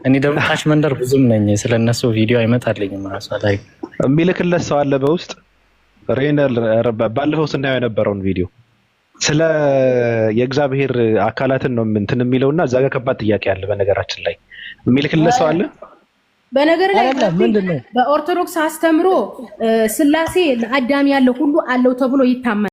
እኔ ደግሞ ታች መንደር ብዙም ነኝ ስለነሱ ቪዲዮ አይመጣልኝም ራሱ ላይ የሚልክለት ሰው አለ በውስጥ ሬነር ባለፈው ስናየው የነበረውን ቪዲዮ ስለ የእግዚአብሔር አካላትን ነው እንትን የሚለውና እዛ ጋር ከባድ ጥያቄ አለ በነገራችን ላይ የሚልክለት ሰው አለ በነገር ላይ በኦርቶዶክስ አስተምሮ ስላሴ ለአዳም ያለው ሁሉ አለው ተብሎ ይታመናል